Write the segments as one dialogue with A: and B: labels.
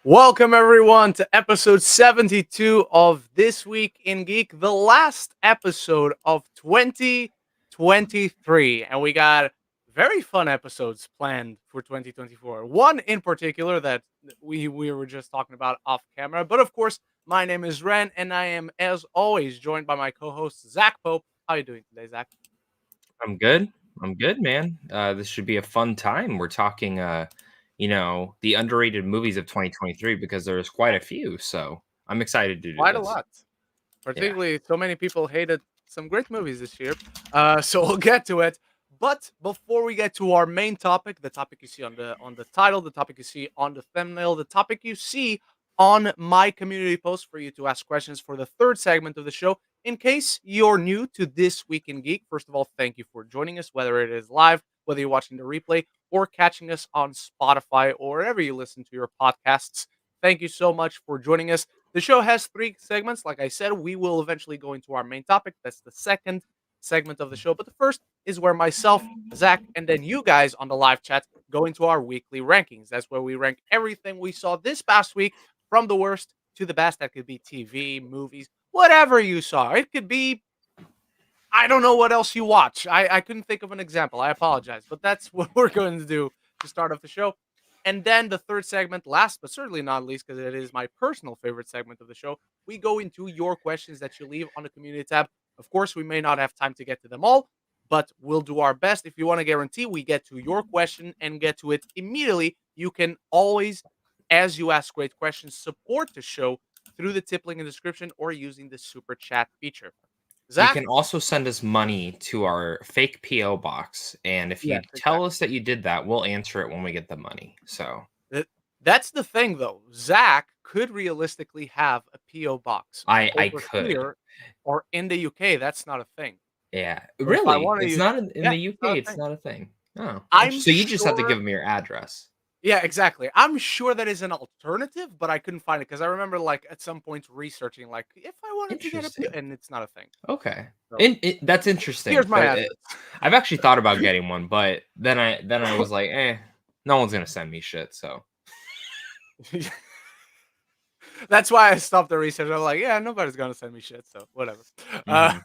A: Welcome everyone to episode 72 of This Week in Geek, the last episode of 2023. And we got very fun episodes planned for 2024. One in particular that we were just talking about off camera. But of course, my name is Ren, and I am, as always, joined by my co-host Zach Pope. How are you doing today, Zach?
B: I'm good. I'm good, man. This should be a fun time. We're talking, the underrated movies of 2023 because there's quite a few. So I'm excited to do
A: Quite a
B: this.
A: lot.
B: Yeah.
A: Particularly, so many people hated some great movies this year. So we'll get to it. But before we get to our main topic, the topic you see on the title, the topic you see on the thumbnail, the topic you see on my community post for you to ask questions for the third segment of the show. In case you're new to This Week in Geek, first of all, thank you for joining us, whether it is live, whether you're watching the replay, or catching us on Spotify or wherever you listen to your podcasts. Thank you so much for joining us. The show has three segments. Like I said, we will eventually go into our main topic. That's the second segment of the show. But the first is where myself, Zach, and then you guys on the live chat go into our weekly rankings. That's where we rank everything we saw this past week from the worst to the best. That could be TV, movies, whatever you saw. It could be, I don't know what else you watch. I couldn't think of an example. I apologize. But that's what we're going to do to start off the show. And then the third segment, last but certainly not least, because it is my personal favorite segment of the show, we go into your questions that you leave on the community tab. Of course, we may not have time to get to them all, but we'll do our best. If you want to guarantee we get to your question and get to it immediately, you can always, as you ask great questions, support the show through the tip link in the description or using the super chat feature.
B: You
A: Zach?
B: can also send us money to our fake PO box. And if you
A: Yes,
B: tell
A: exactly.
B: us that you did that, we'll answer it when we get the money. So
A: Th- That's the thing, though. Zach could realistically have a PO box, but
B: I
A: over
B: could.
A: here or in the UK, that's not a thing.
B: Yeah.
A: So if I
B: Really?
A: want to
B: It's
A: use,
B: not in
A: yeah,
B: the
A: it's
B: UK.
A: not a
B: It's
A: thing.
B: not a thing. Oh,
A: I'm
B: so you just have to
A: sure.
B: give them your address.
A: Yeah, exactly. I'm sure that is an alternative, but I couldn't find it because I remember, like, at some point researching, like, if I wanted to get a PO,
B: Interesting.
A: and it's not a thing.
B: Okay.
A: So
B: That's
A: here's
B: interesting.
A: my address.
B: I've actually thought about getting one, but then I was like, no one's gonna send me shit. So
A: That's why I stopped the research. I'm like, yeah, nobody's gonna send me shit, so whatever. Uh,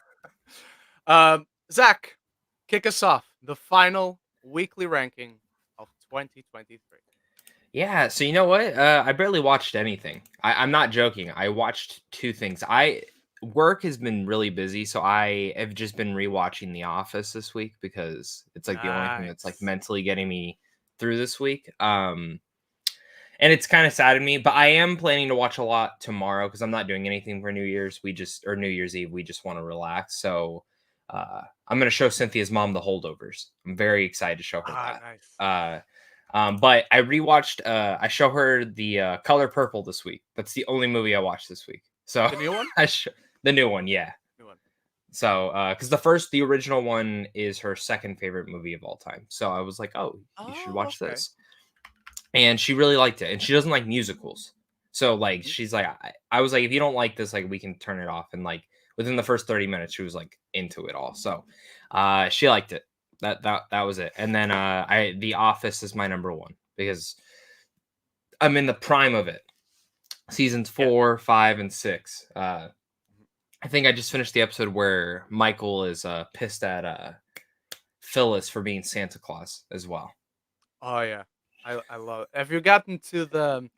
B: mhm.
A: Zach, kick us off. The final weekly ranking of 2023.
B: Yeah. So you know what? I barely watched anything. I'm not joking. I watched two things. I Work has been really busy, so I have just been rewatching The Office this week because it's like the only thing that's like
A: Nice.
B: mentally getting me through this week. And it's kind of sad to me, but I am planning to watch a lot tomorrow because I'm not doing anything for New Year's. Or New Year's Eve. We just want to relax. So I'm gonna show Cynthia's mom The Holdovers. I'm very excited to show her
A: Ah,
B: that.
A: nice.
B: But I rewatched. I show her the Color Purple this week. That's the only movie I watched this week. So
A: The new one?
B: the new one, yeah.
A: New one.
B: So because the original one is her second favorite movie of all time. So I was like, oh, you should
A: Oh,
B: watch
A: okay.
B: this, and she really liked it. And she doesn't like musicals, so like
A: Mhm.
B: she's like, I was like, if you don't like this, like we can turn it off. And like within the first 30 minutes, she was like into it all. So she liked it. That was it. And then The Office is my number one because I'm in the prime of it. Seasons
A: Yeah.
B: 4, 5, and 6.
A: Mhm.
B: I think I just finished the episode where Michael is pissed at Phyllis for being Santa Claus as well.
A: Oh, yeah. I love it. Have you gotten to the,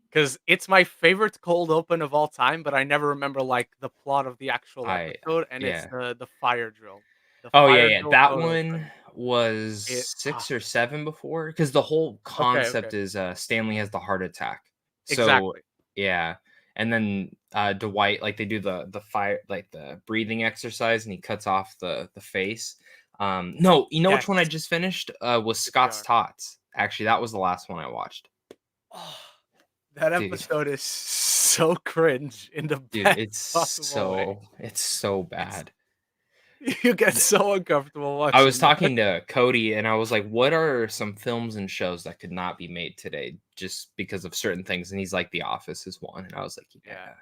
A: because it's my favorite cold open of all time, but I never remember, like, the plot of the actual
B: I
A: episode, and it's
B: Yeah.
A: the fire drill. The
B: Oh yeah,
A: fire
B: yeah.
A: drill
B: That
A: cold
B: one
A: open.
B: was
A: It
B: 6 or 7 before because the whole
A: okay, okay.
B: concept is Stanley has the heart attack. So
A: Exactly.
B: yeah, and then Dwight, like they do the fire, like the breathing exercise, and he cuts off the face. No, you know which
A: Yes.
B: one I just finished was Scott's
A: CPR.
B: Tots. Actually, that was the last one I watched.
A: Oh, that
B: Dude,
A: episode is so cringe in the
B: dude,
A: best possible way.
B: it's so
A: It's
B: bad.
A: you get so uncomfortable
B: I was
A: watching that.
B: talking to Cody and I was like, "What are some films and shows that could not be made today just because of certain things?" And he's like, "The Office is one." And I was like,
A: Yeah.
B: "Yeah."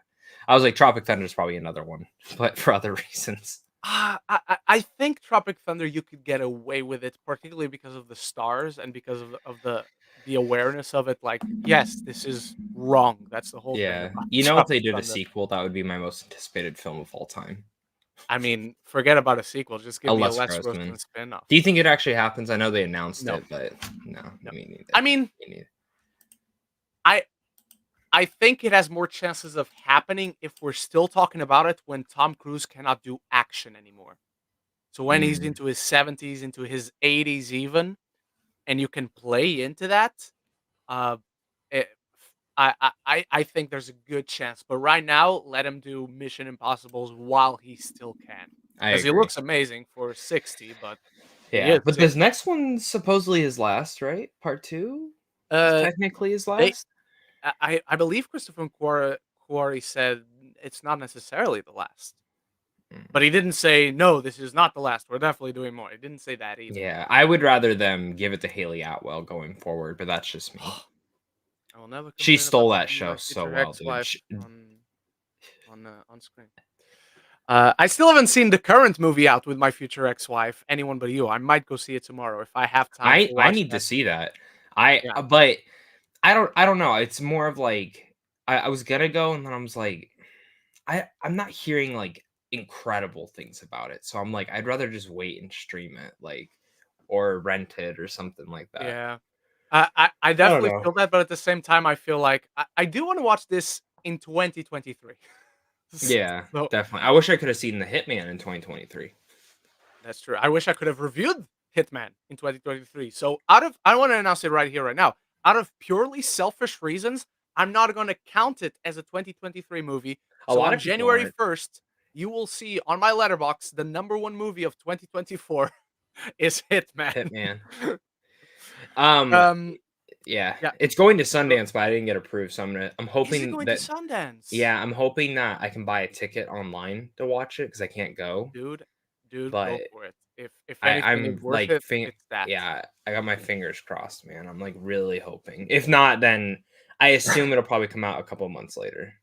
B: I was like, "Tropic Thunder is probably another one, but for other reasons."
A: I think Tropic Thunder you could get away with it, particularly because of the stars and because of the the awareness of it. Like, yes, this is wrong. That's the whole thing
B: Yeah.
A: about
B: You know, if they
A: Tropic
B: did a
A: Thunder.
B: sequel, that would be my most anticipated film of all time.
A: I mean, forget about a sequel. Just give
B: A
A: me a
B: Les
A: Les
B: Grossman.
A: Grossman spin-off.
B: Do you think it actually happens? I know they announced
A: No,
B: it, but no,
A: no.
B: me
A: I
B: neither.
A: mean,
B: Me neither.
A: I I think it has more chances of happening if we're still talking about it when Tom Cruise cannot do action anymore. So when he's
B: Mm,
A: into his 70s, into his 80s even, and you can play into that, uh, it, I think there's a good chance. But right now, let him do Mission Impossibles while he still can,
B: I
A: because he
B: agree.
A: looks amazing for 60, but he
B: Yeah,
A: is
B: but this
A: 60.
B: next one's supposedly his last, right? Part 2 is
A: Uh,
B: technically his
A: they,
B: last?
A: I believe Christopher Quarry said it's not necessarily the last.
B: Mm.
A: But he didn't say, "No, this is not the last. We're definitely doing more." He didn't say that either.
B: Yeah, I would rather them give it to Haley Atwell going forward, but that's just me.
A: I will never
B: She
A: complain about
B: stole that
A: seeing
B: show
A: my
B: so
A: future
B: well, dude.
A: ex-wife on screen. I still haven't seen the current movie out with my future ex-wife, Anyone But You. I might go see it tomorrow if I have time to
B: I
A: watch
B: need to
A: that.
B: see that. I
A: Yeah,
B: but I don't know. It's more of like I was gonna go and then I was like, I'm not hearing like incredible things about it. So I'm like, I'd rather just wait and stream it, like or rent it or something like that.
A: yeah. I
B: I don't
A: definitely
B: know.
A: feel that, but at the same time, I feel like I do want to watch this in 2023.
B: Yeah,
A: So
B: definitely. I wish I could have seen The Hitman in 2023.
A: that's true. I wish I could have reviewed Hitman in 2023. So I want to announce it right here, right now. Out of purely selfish reasons, I'm not going to count it as a 2023 movie.
B: A
A: So
B: lot
A: on
B: of people
A: January
B: aren't.
A: 1st, you will see on my Letterboxd the number one movie of 2024 is Hitman.
B: Hitman. Um,
A: um,
B: yeah,
A: yeah.
B: it's going to
A: So
B: Sundance, but I didn't get approved, so I'm
A: is it
B: hoping
A: going to
B: that
A: Sundance?
B: yeah, I'm hoping that I can buy a ticket online to watch it because I can't go.
A: Dude, dude, go
B: But
A: for it. If anything is
B: I'm
A: worth
B: like,
A: it, it's that.
B: yeah, I got my fingers crossed, man. I'm like really hoping. If not, then I assume it'll probably come out a couple months later,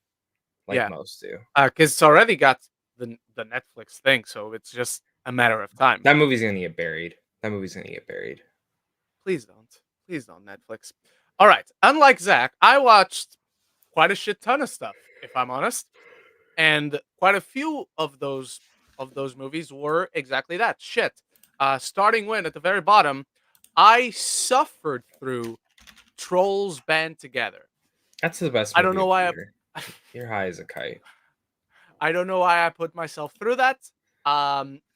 B: like
A: Yeah.
B: most do.
A: Because it's already got the Netflix thing, so it's just a matter of time.
B: That movie's gonna get buried. That movie's gonna get buried.
A: Please don't. Please don't, Netflix. All right. Unlike Zach, I watched quite a shit ton of stuff, if I'm honest, and quite a few of those movies were exactly that shit. Starting when at the very bottom, I suffered through Trolls Band Together.
B: That's the best
A: I don't
B: movie
A: know
B: of the
A: why
B: year.
A: I,
B: You're high as a kite.
A: I don't know why I put myself through that.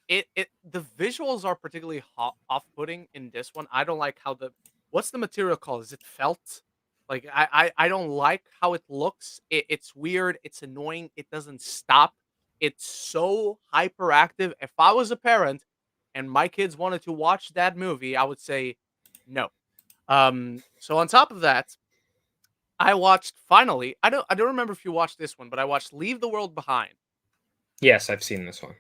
A: It the visuals are particularly off-putting in this one. I don't like how the what's the material called? Is it felt? Like I don't like how it looks. It's weird. It's annoying. It doesn't stop. It's so hyperactive. If I was a parent and my kids wanted to watch that movie, I would say no. So on top of that, I watched finally. I don't remember if you watched this one, but I watched Leave the World Behind.
B: Yes, I've seen this one.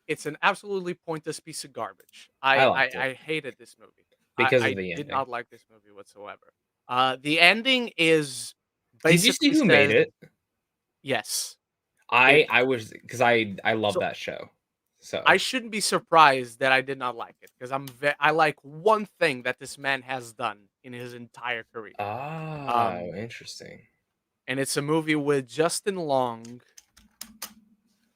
A: It's an absolutely pointless piece of garbage.
B: I liked it
A: I hated this movie.
B: because of
A: I
B: the
A: did
B: ending.
A: not like this movie whatsoever. The ending is
B: Did you see
A: basically
B: who made
A: says
B: it?
A: yes. It
B: I was because I love
A: so
B: that show.
A: I
B: So
A: shouldn't be surprised that I did not like it because I like one thing that this man has done in his entire career.
B: oh,
A: Um,
B: interesting.
A: and it's a movie with Justin Long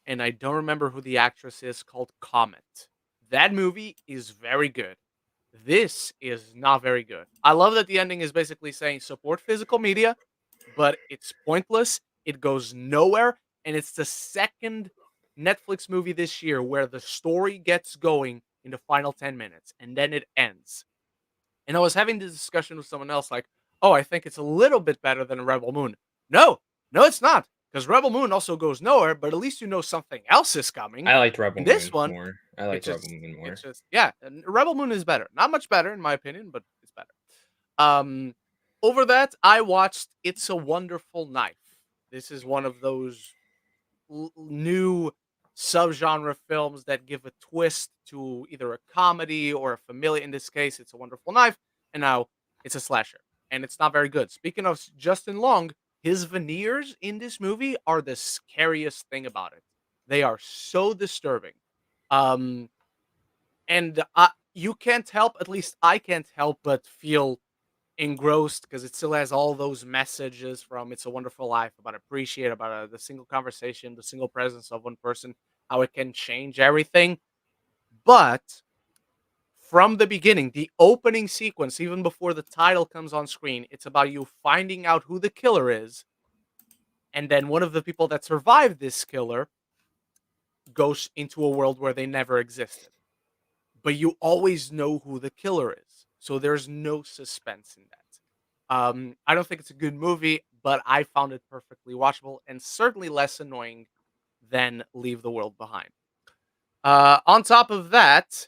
A: and I don't remember who the actress is called Comet. That movie is very good. This is not very good. I love that the ending is basically saying support physical media, but it's pointless. It goes nowhere. And it's the second Netflix movie this year where the story gets going in the final 10 minutes and then it ends. And I was having this discussion with someone else, like, oh, I think it's a little bit better than Rebel Moon. No, no, it's not. Because Rebel Moon also goes nowhere, but at least you know something else is coming.
B: I liked Rebel
A: In this
B: Moon
A: one,
B: more. I liked Rebel Moon
A: it's
B: more.
A: just yeah, and Rebel Moon is better. Not much better in my opinion, but it's better. Um Over that, I watched It's a Wonderful Knife. This is one of those new subgenre films that give a twist to either a comedy or a familiar. In this case, It's a Wonderful Knife, and now it's a slasher, and it's not very good. Speaking of Justin Long, his veneers in this movie are the scariest thing about it. They are so disturbing. Um, and you can't help, at least I can't help but feel engrossed because it still has all those messages from It's a Wonderful Life about appreciate, about the single conversation, the single presence of one person, how it can change everything. But from the beginning, the opening sequence, even before the title comes on screen, it's about you finding out who the killer is. And then one of the people that survived this killer goes into a world where they never existed. But you always know who the killer is. So there's no suspense in that. I don't think it's a good movie, but I found it perfectly watchable and certainly less annoying than Leave the World Behind. On top of that,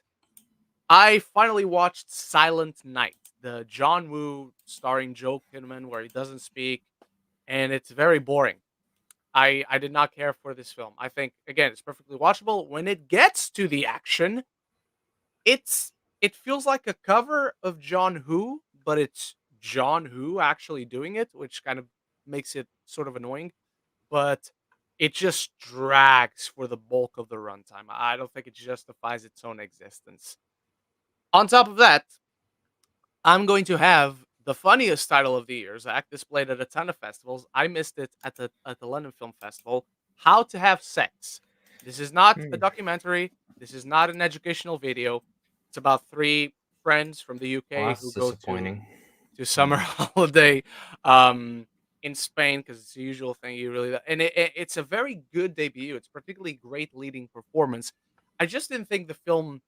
A: I finally watched Silent Night, the John Woo starring Joe Kidman, where he doesn't speak, and it's very boring. I did not care for this film. I think again it's perfectly watchable. When it gets to the action, it's it feels like a cover of John Who, but it's John Who actually doing it, which kind of makes it sort of annoying. But it just drags for the bulk of the runtime. I don't think it justifies its own existence. On top of that, I'm going to have the funniest title of the year, Zach, displayed at a ton of festivals. I missed it at the London Film Festival. How to Have Sex. This is not a
B: Hmm.
A: documentary. This is not an educational video. It's about three friends from the
B: Well,
A: UK who
B: that's
A: go to
B: disappointing.
A: summer holiday um, in Spain because it's the usual thing you really and it's a very good debut. It's particularly great leading performance. I just didn't think the film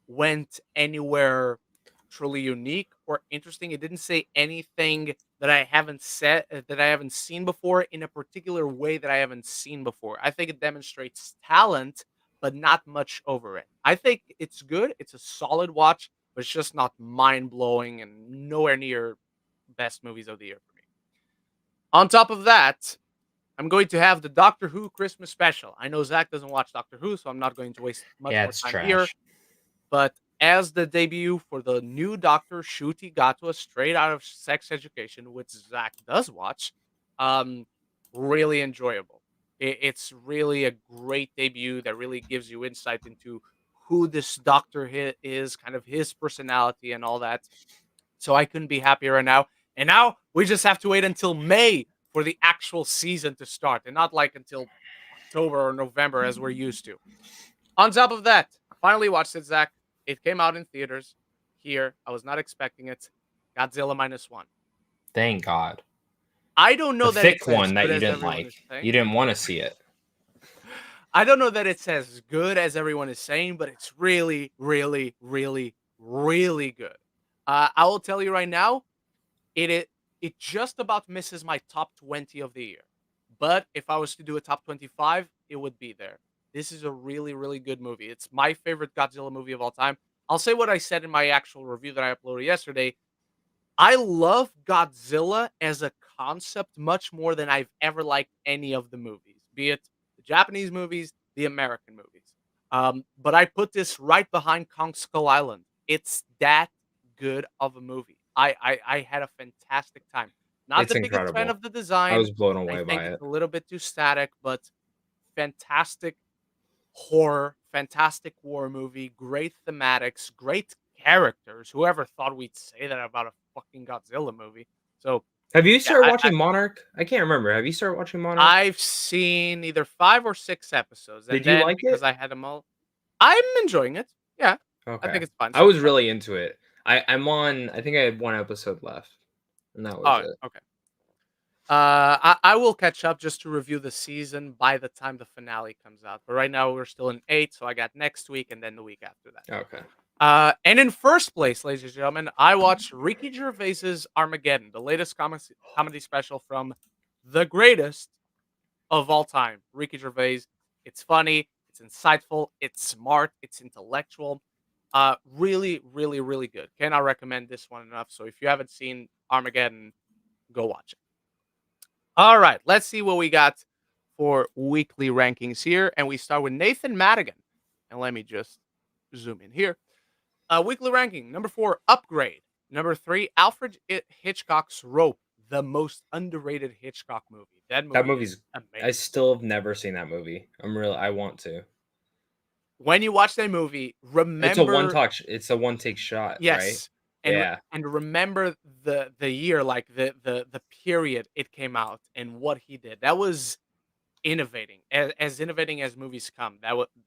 A: went anywhere truly unique or interesting. It didn't say anything that I haven't said that I haven't seen before in a particular way that I haven't seen before. I think it demonstrates talent, but not much over it. I think it's good. It's a solid watch, but it's just not mind blowing and nowhere near best movies of the year for me. On top of that, I'm going to have the Doctor Who Christmas special. I know Zach doesn't watch Doctor Who, so I'm not going to waste much
B: Yeah,
A: more
B: it's
A: time here.
B: trash.
A: But as the debut for the new Doctor, Ncuti Gatwa, straight out of Sex Education, which Zach does watch, um, really enjoyable. It's really a great debut that really gives you insight into who this Doctor is, kind of his personality and all that. So I couldn't be happier right now. And now we just have to wait until May for the actual season to start, and not like until October or November as we're used to. On top of that, finally watched it, Zach. It came out in theaters here. I was not expecting it. Godzilla minus one.
B: Thank God.
A: I don't
B: The
A: know that it's
B: thick
A: as
B: one that
A: good
B: you
A: as
B: didn't
A: everyone
B: like.
A: is
B: You
A: saying.
B: didn't want to see it.
A: I don't know that it's as good as everyone is saying, but it's really, really, really, really good. I will tell you right now, it it just about misses my top 20 of the year. But if I was to do a top 25, it would be there. This is a really, really good movie. It's my favorite Godzilla movie of all time. I'll say what I said in my actual review that I uploaded yesterday. I love Godzilla as a concept much more than I've ever liked any of the movies, be it the Japanese movies, the American movies. But I put this right behind Kong Skull Island. It's that good of a movie. I had a fantastic time. Not
B: It's
A: the biggest fan
B: incredible.
A: of the
B: I
A: design.
B: was blown
A: I
B: away
A: think
B: by
A: it's
B: it.
A: a little bit too static, but fantastic horror, fantastic war movie, great thematics, great characters. Whoever thought we'd say that about a fucking Godzilla movie? So
B: Have you
A: yeah,
B: started watching Monarch? I can't remember. Have you started watching Monarch?
A: I've seen either 5 or 6 episodes,
B: Did
A: and
B: you
A: then
B: like
A: because
B: it?
A: I had them all, I'm enjoying it. Yeah, I
B: Okay.
A: think it's fun
B: I
A: so
B: was
A: far.
B: really into it. I'm on, I think I had one episode left, and that was
A: Oh,
B: it.
A: okay. I will catch up just to review the season by the time the finale comes out. But right now we're still in 8, so I got next week and then the week after that.
B: Okay.
A: And in first place, ladies and gentlemen, I watched Ricky Gervais's Armageddon, the latest comedy special from the greatest of all time, Ricky Gervais. It's funny, it's insightful, it's smart, it's intellectual. Really, really, really good. Cannot recommend this one enough. So if you haven't seen Armageddon, go watch it. All right, let's see what we got for weekly rankings here. And we start with Nathan Madigan. And let me just zoom in here. Weekly ranking number 4, Upgrade. Number 3, Alfred Hitchcock's Rope, the most underrated Hitchcock movie. That
B: That
A: movie is
B: movie's, I
A: amazing.
B: still have never seen that movie. I want to.
A: When you watch that movie,
B: It's a one
A: remember
B: touch, it's a one take shot, right?
A: yes,
B: Yeah.
A: and remember the year, like the period it came out and what he did. That was innovating, as innovating as movies come.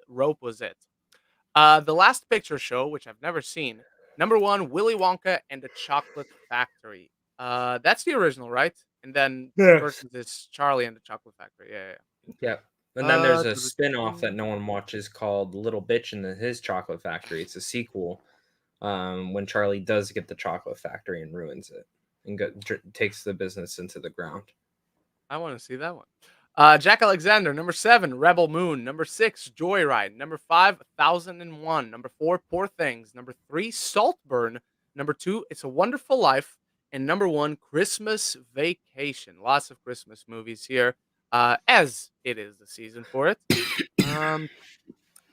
A: Rope was it. The Last Picture Show, which I've never seen. Number one, Willy Wonka and the Chocolate Factory. That's the original, right? And then the
B: Yes.
A: version is Charlie and the Chocolate Factory. Yeah,
B: Yep. And then
A: yeah.
B: there's a spin-off that no one watches called Little Bitch and His Chocolate Factory. It's a sequel. When Charlie does get the chocolate factory and ruins it and takes the business into the ground.
A: I want to see that one. Jack Alexander, number 7, Rebel Moon. Number 6, Joyride. Number 5, 1001. Number 4, Poor Things. Number 3, Saltburn. Number 2, It's a Wonderful Life. And number 1, Christmas Vacation. Lots of Christmas movies here, as it is the season for it. Um,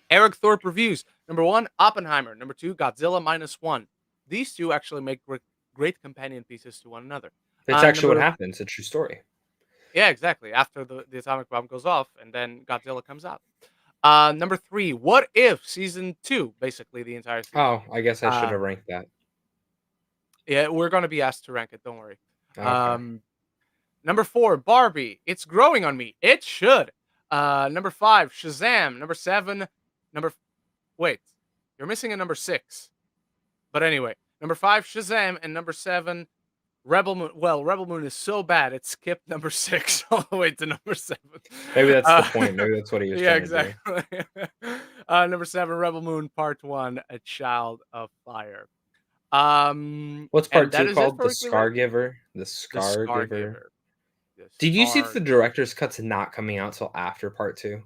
A: Eric Thorpe reviews. Number 1, Oppenheimer. Number 2, Godzilla minus 1. These two actually make great companion pieces to one another.
B: It's actually what
A: Number
B: happens. It's a true story.
A: Yeah, exactly. After the atomic bomb goes off, and then Godzilla comes out. Number 3, What If season 2, basically the entire season.
B: Oh, I guess I should
A: Uh,
B: have ranked that.
A: yeah, we're gonna be asked to rank it. Don't worry.
B: Okay.
A: Um, Number 4, Barbie. It's growing on me. It should. Number 5, Shazam. Number 7, number. Wait, you're missing a number 6. But anyway, number 5, Shazam, and number 7, Rebel Moon. Well, Rebel Moon is so bad it skipped number 6 all the way to number 7.
B: Maybe that's the
A: Uh,
B: point. Maybe that's what he was
A: yeah,
B: trying to do.
A: exactly. Number 7, Rebel Moon Part 1, A Child of Fire.
B: What's
A: And
B: part
A: that
B: two
A: is it
B: called?
A: for
B: The
A: weekly ranking.
B: Scar-Giver? The
A: The
B: Scar-Giver.
A: Scar-Giver. The
B: Did you see that the
A: Scar.
B: director's cut's not coming out till after part 2?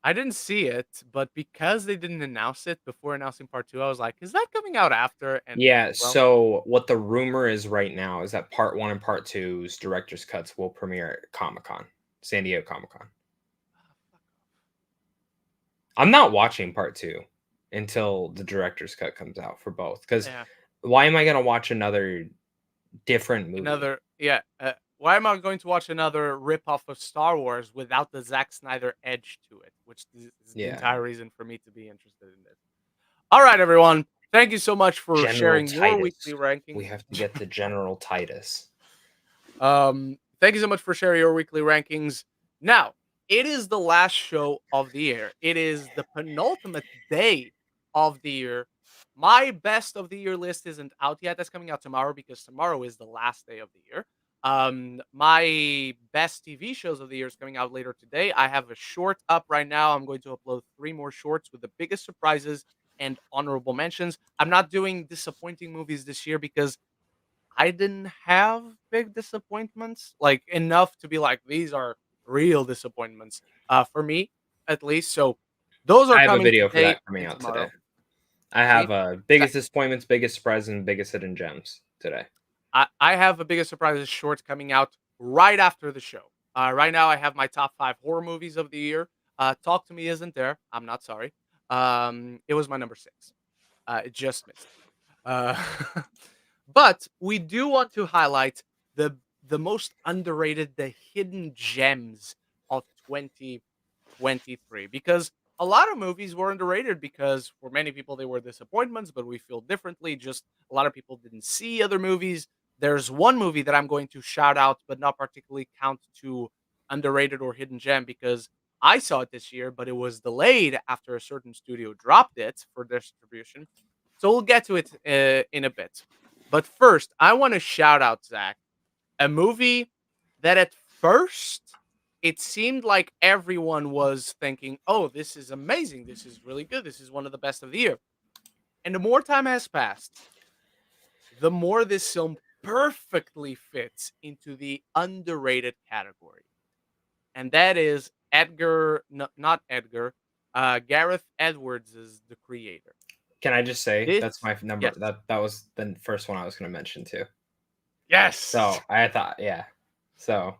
A: I didn't see it, but because they didn't announce it before announcing Part 2, I was like, is that coming out after? And
B: Yeah,
A: well,
B: so what the rumor is right now is that part 1 and part 2's director's cuts will premiere at Comic-Con, San Diego Comic-Con. I'm not watching part 2 until the director's cut comes out for both, because
A: yeah.
B: why am I going to watch another different movie?
A: Another, yeah. Why am I going to watch another ripoff of Star Wars without the Zack Snyder edge to it? Which is the
B: Yeah.
A: entire reason for me to be interested in this. All right, everyone. Thank you so much for
B: General
A: sharing your
B: Titus.
A: weekly rankings.
B: We have to get the General Titus.
A: Thank you so much for sharing your weekly rankings. Now, it is the last show of the year. It is the penultimate day of the year. My best of the year list isn't out yet. That's coming out tomorrow because tomorrow is the last day of the year. My best TV shows of the year is coming out later today. I have a short up right now. I'm going to upload 3 more shorts with the biggest surprises and honorable mentions. I'm not doing disappointing movies this year because I didn't have big disappointments, like enough to be like these are real disappointments. For me, at least. So those are
B: I have a
A: coming
B: video for
A: today
B: that coming
A: and
B: out today.
A: tomorrow.
B: I have
A: See,
B: biggest disappointments, biggest surprises, and biggest hidden gems today.
A: I have a biggest surprises shorts coming out right after the show. Right now, I have my top 5 horror movies of the year. Talk to Me isn't there. I'm not sorry. It was my number 6. It just missed. Uh, but we do want to highlight the most underrated, the hidden gems of 2023 because a lot of movies were underrated because for many people they were disappointments, but we feel differently. Just a lot of people didn't see other movies. There's one movie that I'm going to shout out, but not particularly count to underrated or hidden gem because I saw it this year, but it was delayed after a certain studio dropped it for distribution. So we'll get to it in a bit. But first, I want to shout out, Zach, a movie that at first it seemed like everyone was thinking, oh, this is amazing. This is really good. This is one of the best of the year. And the more time has passed, the more this film perfectly fits into the underrated category. And that is Edgar, no, not Edgar, Gareth Edwards is the creator.
B: Can I just say
A: This,
B: that's my number?
A: yes,
B: That was the first one I was going to mention too.
A: yes.
B: So I thought, yeah. So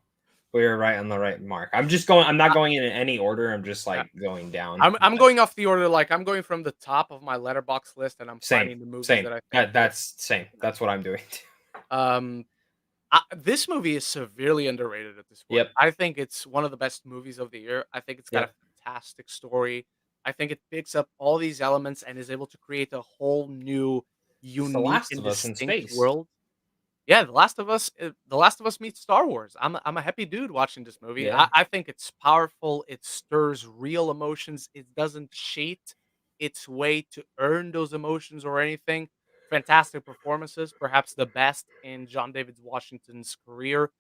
B: we were right on the right mark. I'm just going. I'm not going in any order. I'm just like going down.
A: I'm going off the order. Like I'm going from the top of my Letterboxd list, and I'm finding the movies
B: same.
A: that I think
B: That's same. That's what I'm doing.
A: Um, this movie is severely underrated at this point.
B: Yep.
A: I think it's one of the best movies of the year. I think it's got
B: Yep.
A: a fantastic story. I think it picks up all these elements and is able to create a whole new
B: It's The
A: unique
B: Last
A: and
B: of Us in
A: distinct
B: space.
A: world. Yeah, The Last of Us meets Star Wars. I'm a happy dude watching this movie.
B: Yeah.
A: I think it's powerful. It stirs real emotions. It doesn't cheat its way to earn those emotions or anything. Fantastic performances, perhaps the best in John David Washington's career.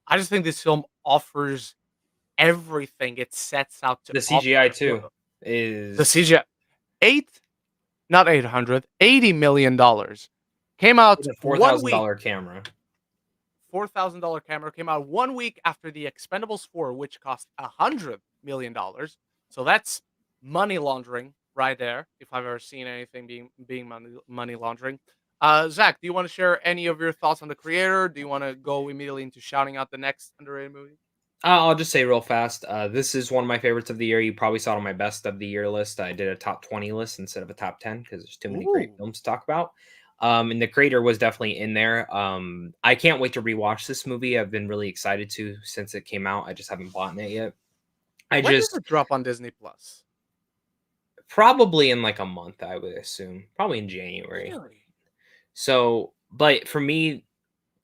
A: I just think this film offers everything it sets out to
B: The CGI
A: offer.
B: too
A: The
B: is
A: CGI, eight, not 800, $80 million came out
B: a four
A: 1 week.
B: thousand dollar camera.
A: $4,000 camera came out 1 week after the Expendables 4, which cost $100 million. So that's money laundering right there. If I've ever seen anything being money laundering. Zach, do you want to share any of your thoughts on the creator? Do you want to go immediately into shouting out the next underrated movie?
B: I'll just say real fast. This is one of my favorites of the year. You probably saw it on my best of the year list. I did a top 20 list instead of a top 10 because there's too many great
A: Ooh,
B: films to talk about. And the creator was definitely in there. I can't wait to rewatch this movie. I've been really excited to since it came out. I just haven't bought it yet. I
A: when does
B: just
A: it drop on Disney Plus?
B: probably in like a month, I would assume. Probably in January.
A: Really?
B: So, but for me,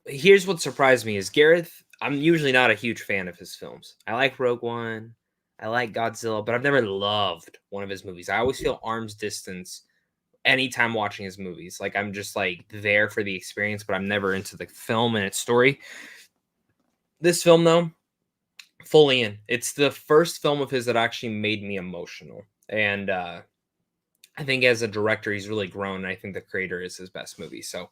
B: here's what surprised me is Gareth. I'm usually not a huge fan of his films. I like Rogue One, I like Godzilla, but I've never loved one of his movies. I always feel arm's distance anytime watching his movies. Like I'm just like there for the experience, but I'm never into the film and its story. This film, though, fully in. It's the first film of his that actually made me emotional, and I think as a director, he's really grown. And I think The Creator is his best movie. So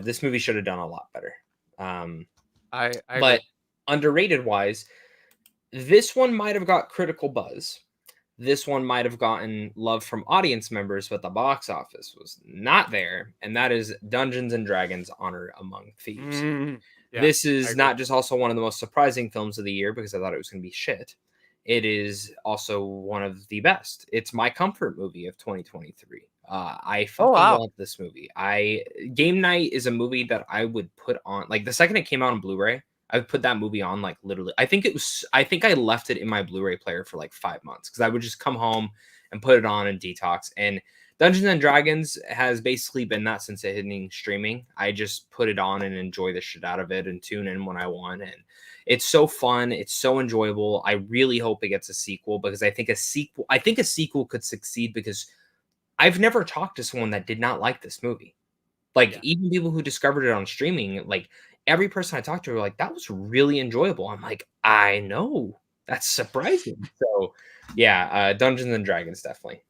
B: this movie should have done a lot better. Um,
A: I agree.
B: but underrated wise, this one might have got critical buzz. This one might have gotten love from audience members, but the box office was not there. And that is Dungeons and Dragons: Honor Among Thieves.
A: Yeah,
B: This
A: I
B: is
A: agree.
B: not just also one of the most surprising films of the year because I thought it was going to be shit. It is also one of the best. It's my comfort movie of 2023. I
A: Oh
B: fucking
A: wow.
B: love this movie. Game Night is a movie that I would put on like the second it came out on Blu-ray. I would put that movie on like literally. I think I left it in my Blu-ray player for like 5 months because I would just come home and put it on and detox. And Dungeons and Dragons has basically been that since it hitting streaming. I just put it on and enjoy the shit out of it and tune in when I want. And it's so fun. It's so enjoyable. I really hope it gets a sequel because I think a sequel could succeed because I've never talked to someone that did not like this movie. Like
A: Yeah.
B: even people who discovered it on streaming, like every person I talked to were like, that was really enjoyable. I'm like, I know. That's surprising. So yeah, Dungeons and Dragons definitely.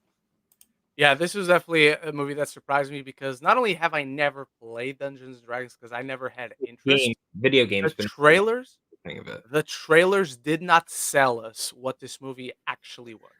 A: Yeah, this was definitely a movie that surprised me because not only have I never played Dungeons and Dragons because I never had interest,
B: Video
A: the
B: games, but
A: trailers
B: think of it.
A: the trailers did not sell us what this movie actually was.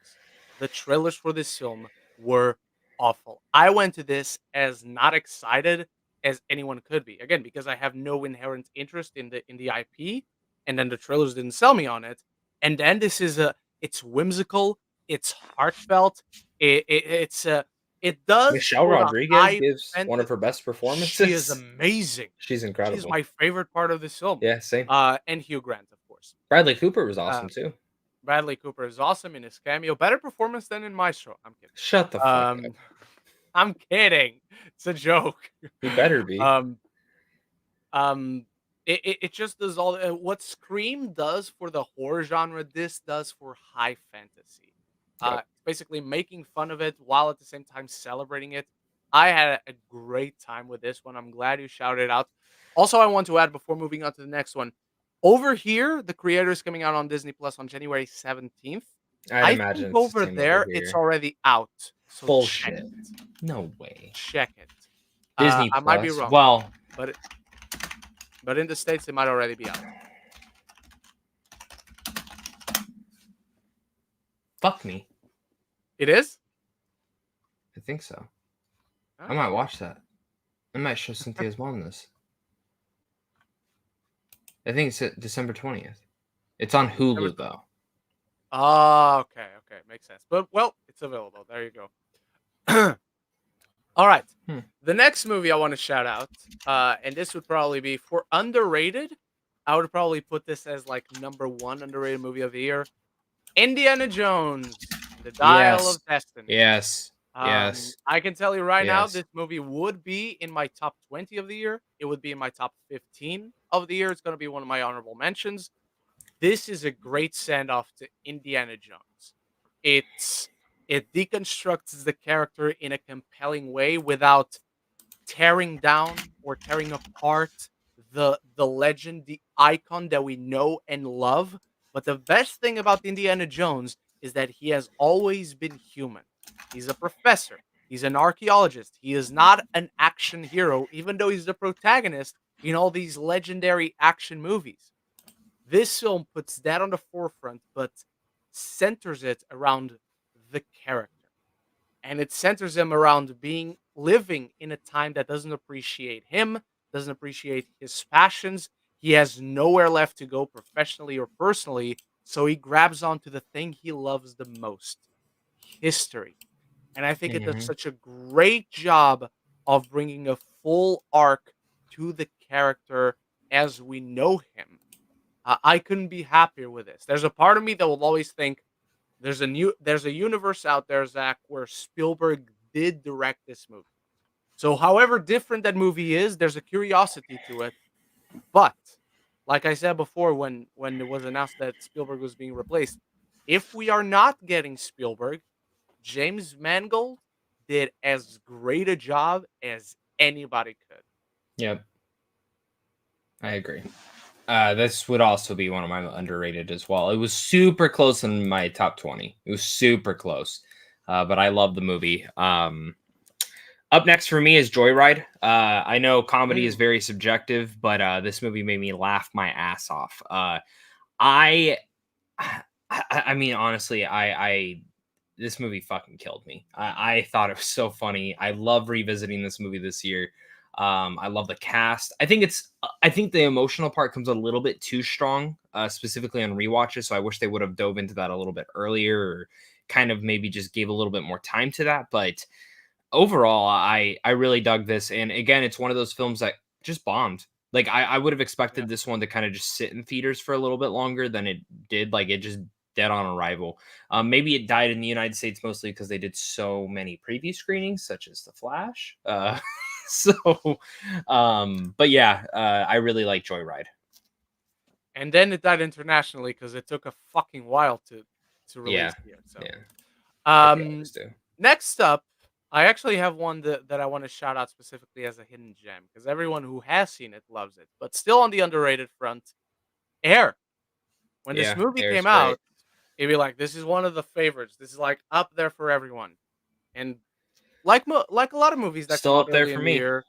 A: The trailers for this film were awful. I went to this as not excited as anyone could be. Again, because I have no inherent interest in the IP, and then the trailers didn't sell me on it. And then it's whimsical, it's heartfelt, it does
B: Michelle
A: for the
B: Rodriguez
A: high
B: gives one of
A: fantasy.
B: her best
A: She is
B: performances.
A: amazing.
B: She's
A: She's
B: incredible.
A: my favorite part of this film.
B: Yeah, same.
A: And Hugh Grant, of course.
B: Bradley Cooper was
A: Uh,
B: awesome too.
A: Bradley Cooper is awesome in his cameo. Better performance than in Maestro. I'm kidding.
B: Shut the fuck up.
A: Um, I'm kidding. It's a joke.
B: He better be.
A: um, um, it just does all what Scream does for the horror genre. This does for high fantasy.
B: Yep.
A: Basically making fun of it while at the same time celebrating it. I had a great time with this one. I'm glad you shouted out. Also, I want to add before moving on to the next one. Over here, the creator is coming out on Disney Plus on January 17th.
B: I'd
A: I
B: imagine
A: think
B: it's the
A: over
B: same over
A: there it's
B: here.
A: already out. So check
B: Bullshit.
A: it.
B: No way.
A: Check it.
B: Disney
A: I might be
B: Plus.
A: wrong,
B: Well,
A: but in the States it might already be out.
B: fuck me.
A: It is?
B: I think so.
A: Oh,
B: I might
A: shit.
B: watch that. I might show Cynthia's mom this. I think it's December 20th. It's on Hulu though.
A: Oh, okay, makes sense. But well, it's available. There you go. All right. The next movie I want to shout out, and this would probably be for underrated. I would probably put this as like number one underrated movie of the year. Indiana Jones, The Dial
B: Yes.
A: of Destiny.
B: Yes. Yes.
A: I can tell you right now,
B: Yes.
A: this movie would be in my top 20 of the year. It would be in my top 15 of the year. It's going to be one of my honorable mentions. This is a great send off to Indiana Jones. It's it deconstructs the character in a compelling way without tearing down or tearing apart the legend, the icon that we know and love. But the best thing about Indiana Jones is that he has always been human. He's a professor. He's an archaeologist. He is not an action hero, even though he's the protagonist in all these legendary action movies. This film puts that on the forefront, but centers it around the character. And it centers him around being living in a time that doesn't appreciate him, doesn't appreciate his passions. He has nowhere left to go professionally or personally, so he grabs onto the thing he loves the most, history. And I think it does
B: Hmm.
A: such a great job of bringing a full arc to the character as we know him. I couldn't be happier with this. There's a part of me that will always think there's a universe out there, Zach, where Spielberg did direct this movie. So, however different that movie is, there's a curiosity to it. But like I said before, when it was announced that Spielberg was being replaced, if we are not getting Spielberg, James Mangold did as great a job as anybody could.
B: Yep. I agree. This would also be one of my underrated as well. It was super close in my top 20. It was super close. But I love the movie. Up next for me is Joyride. I know comedy is
A: Mm.
B: very subjective, but this movie made me laugh my ass off. I, I mean, honestly, this movie fucking killed me. I thought it was so funny. I love revisiting this movie this year. I love the cast. I think the emotional part comes a little bit too strong, specifically on rewatches. So I wish they would have dove into that a little bit earlier, or kind of maybe just gave a little bit more time to that. But overall, I really dug this. And again, it's one of those films that just bombed. Like I would have
A: Yeah.
B: expected this one to kind of just sit in theaters for a little bit longer than it did. Like it just dead on arrival. Maybe it died in the United States mostly because they did so many preview screenings, such as The Flash. So, but yeah, I really like Joyride.
A: And then it died internationally because it took a fucking while to
B: Yeah,
A: release here. So
B: yeah, I think I
A: Um,
B: was too.
A: next up, I actually have one that I want to shout out specifically as a hidden gem because everyone who has seen it loves it. But still on the underrated front, Air. When this
B: Yeah,
A: movie
B: Air's
A: came
B: great.
A: out, it'd be like this is one of the favorites. This is like up there for everyone. And like a lot of movies that come
B: Still
A: out
B: up there
A: early
B: for
A: in the
B: me.
A: year,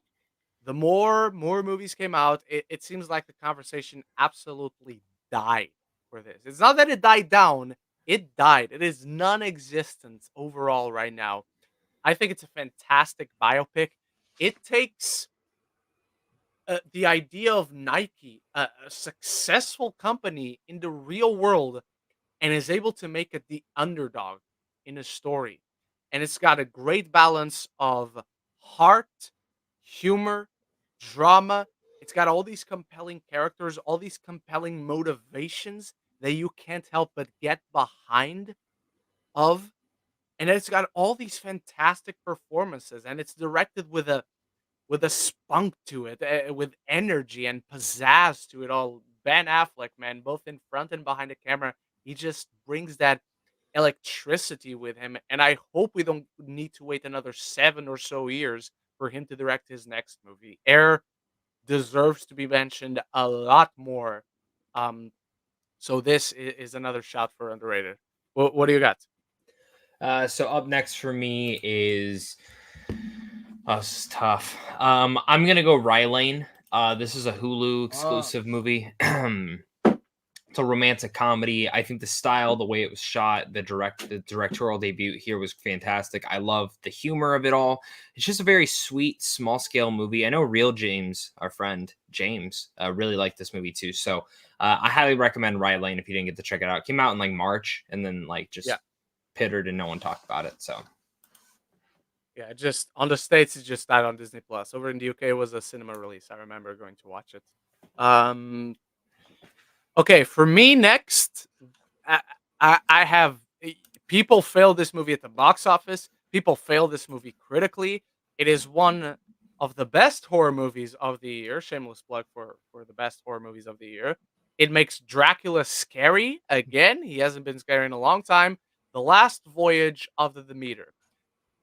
A: the more movies came out, it seems like the conversation absolutely died for this. It's not that it died down; it died. It is non-existent overall right now. I think it's a fantastic biopic. It takes the idea of Nike, a successful company in the real world, and is able to make it the underdog in a story. And it's got a great balance of heart, humor, drama. It's got all these compelling characters, all these compelling motivations that you can't help but get behind of, and it's got all these fantastic performances, and it's directed with a spunk to it, with energy and pizzazz to it all. Ben Affleck, man, both in front and behind the camera, he just brings that electricity with him, and I hope we don't need to wait another 7 or so years for him to direct his next movie. Air deserves to be mentioned a lot more. Um, so this is another shout for underrated. What do you got?
B: So up next for me is this is tough. I'm gonna go Rylane. This is a Hulu
A: Oh,
B: exclusive movie. It's a romantic comedy. I think the style, the way it was shot, the directorial debut here was fantastic. I love the humor of it all. It's just a very sweet, small scale movie. I know Real James, our friend James, really liked this movie too. So I highly recommend Rylane if you didn't get to check it out. It came out in like March and then like
A: yeah.
B: just pittered and no one talked about it. So
A: Yeah, just on the States, it just died on Disney Plus. Over in the UK, it was a cinema release. I remember going to watch it. Um, okay, for me next, I, I have people failed this movie at the box office. People fail this movie critically. It is one of the best horror movies of the year. Shameless plug for the best horror movies of the year. It makes Dracula scary again. He hasn't been scary in a long time. The Last Voyage of the Demeter.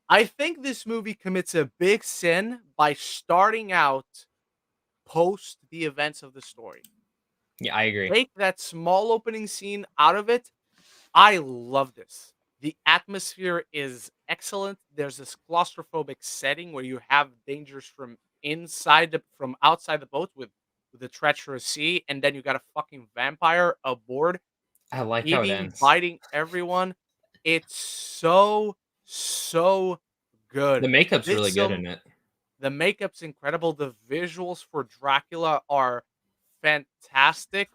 A: I think this movie commits a big sin by starting out post the events of the story.
B: Yeah, I agree.
A: Take that small opening scene out of it. I love this. The atmosphere is excellent. There's this claustrophobic setting where you have dangers from outside the boat with the treacherous sea, and then you got a fucking vampire aboard
B: I like how it
A: eating,
B: ends.
A: biting everyone. It's so
B: The
A: good.
B: makeup's
A: This
B: really good
A: film
B: in it.
A: The makeup's incredible. The visuals for Dracula are fantastic.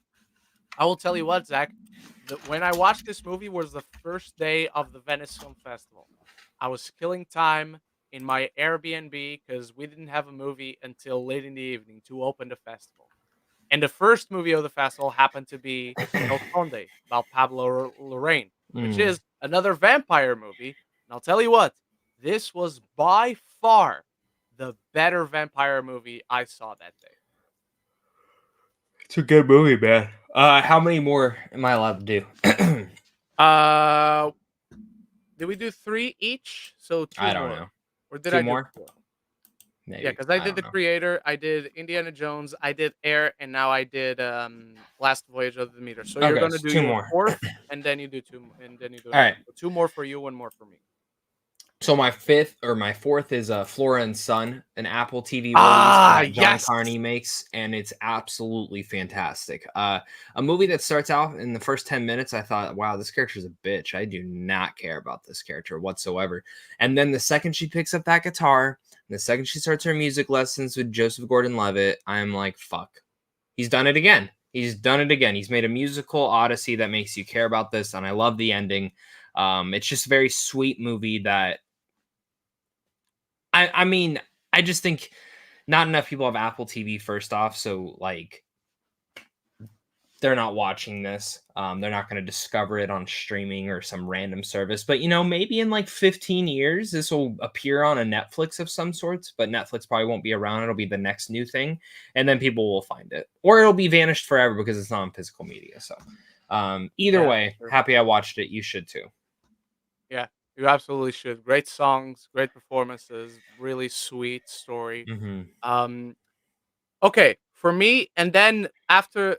A: I will tell you what, Zach. When I watched this movie was the first day of the Venice Film Festival. I was killing time in my Airbnb because we didn't have a movie until late in the evening to open the festival. And the first movie of the festival happened to be El Conde about Pablo Larraín, which
B: Mm.
A: is another vampire movie. And I'll tell you what, this was by far the better vampire movie I saw that day.
B: It's a good movie, man. How many more am I allowed to do?
A: Uh, did we do 3 each? So 2
B: I don't
A: more.
B: know.
A: Or did
B: Two
A: I do
B: more,
A: 4? Yeah,
B: maybe.
A: because I
B: I
A: did
B: don't
A: The
B: know.
A: Creator, I did Indiana Jones, I did Air, and now I did Last Voyage of the Meter. So you're
B: Okay,
A: gonna
B: so
A: do
B: two
A: your
B: more.
A: 4th, and then you do 2, and then you do
B: All
A: another
B: right.
A: one. So 2 more for you, 1 more for me.
B: So my fifth or my fourth is Flora and Son, an Apple TV release
A: Ah,
B: that John
A: yes.
B: Carney makes, and it's absolutely fantastic. A movie that starts out in the first 10 minutes, I thought, wow, this character's a bitch. I do not care about this character whatsoever. And then the second she picks up that guitar, and the second she starts her music lessons with Joseph Gordon-Levitt, I'm like, fuck. He's done it again. He's done it again. He's made a musical odyssey that makes you care about this, and I love the ending. It's just a very sweet movie that I mean, I just think not enough people have Apple TV first off, so like they're not watching this. They're not going to discover it on streaming or some random service. But you know, maybe in like 15 years, this will appear on a Netflix of some sorts. But Netflix probably won't be around. It'll be the next new thing, and then people will find it, or it'll be vanished forever because it's not on physical media. So, either
A: Yeah,
B: way,
A: sure.
B: happy I watched it. You should too.
A: Yeah, you absolutely should. Great songs, great performances, really sweet story.
B: Hmm.
A: Um, Okay, for me, and then after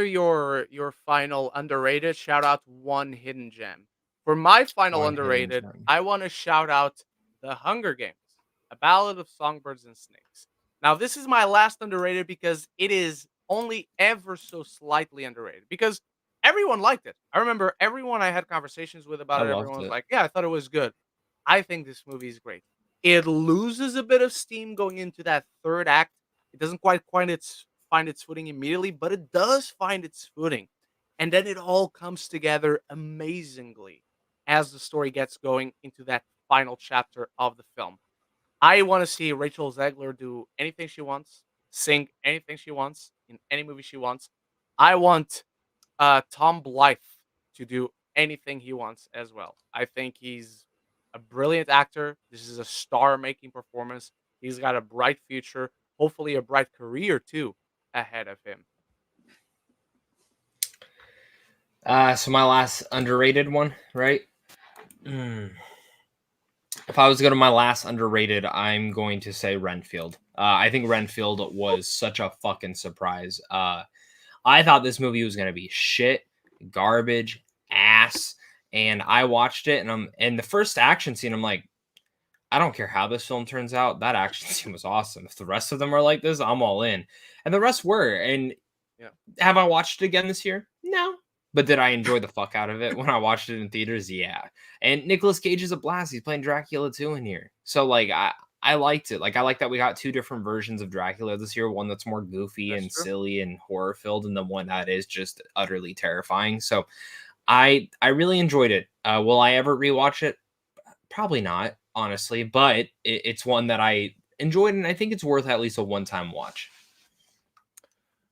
A: your final underrated, shout out one hidden gem. For my final
B: One hidden
A: underrated,
B: gem.
A: I want to shout out The Hunger Games, A Ballad of Songbirds and Snakes. Now, this is my last underrated because it is only ever so slightly underrated because everyone liked it. I remember everyone I had conversations with
B: I
A: about it, everyone
B: loved
A: was
B: it.
A: like, "Yeah, I thought it was good." I think this movie is great. It loses a bit of steam going into that third act. It doesn't quite find its footing immediately, but it does find its footing. And then it all comes together amazingly as the story gets going into that final chapter of the film. I want to see Rachel Zegler do anything she wants, sing anything she wants in any movie she wants. I want Tom Blythe to do anything he wants as well. I think he's a brilliant actor. This is a star-making performance. He's got a bright future, hopefully a bright career too ahead of him.
B: So my last underrated one, right? Mm. If I was to go to my last underrated, I'm going to say Renfield. I think Renfield was such a fucking surprise. I thought this movie was gonna be shit, garbage, ass, and I watched it, and the first action scene. I'm like, I don't care how this film turns out. That action scene was awesome. If the rest of them are like this, I'm all in, and the rest were. And
A: Yeah,
B: have I watched it again this year? No. But did I enjoy the fuck out of it when I watched it in theaters? Yeah. And Nicolas Cage is a blast. He's playing Dracula too in here. So like I liked it. Like I like that we got two different versions of Dracula this year. One that's more goofy
A: that's
B: and
A: true.
B: silly and horror filled, and the one that is just utterly terrifying. So I really enjoyed it. Will I ever rewatch it? Probably not, honestly. But it's one that I enjoyed, and I think it's worth at least a one time watch.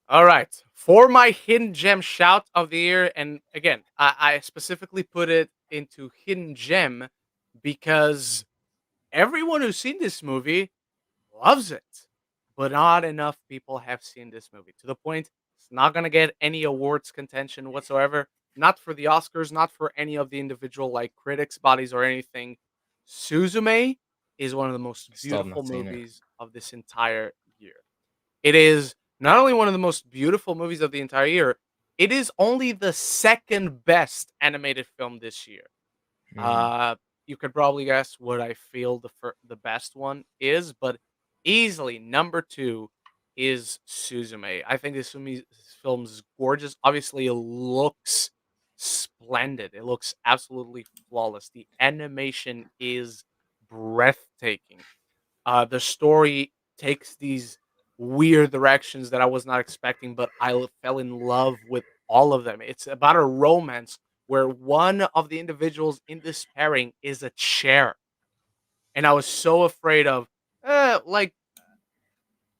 A: All right. For my hidden gem shout of the year, and again, I specifically put it into hidden gem because everyone who's seen this movie loves it, but not enough people have seen this movie to the point it's not going to get any awards contention whatsoever. Not for the Oscars, not for any of the individual like critics bodies or anything. Suzume is one of the most
B: Still have
A: beautiful
B: not seen it.
A: movies of this entire year. It is not only one of the most beautiful movies of the entire year, it is only the second best animated film this year.
B: Mm.
A: Uh, you could probably guess what I feel the best one is, but easily number 2 is Suzume. I think this film is gorgeous. Obviously, it looks splendid. It looks absolutely flawless. The animation is breathtaking. The story takes these weird directions that I was not expecting, but fell in love with all of them. It's about a romance where one of the individuals in this pairing is a chair. And I was so afraid of, like,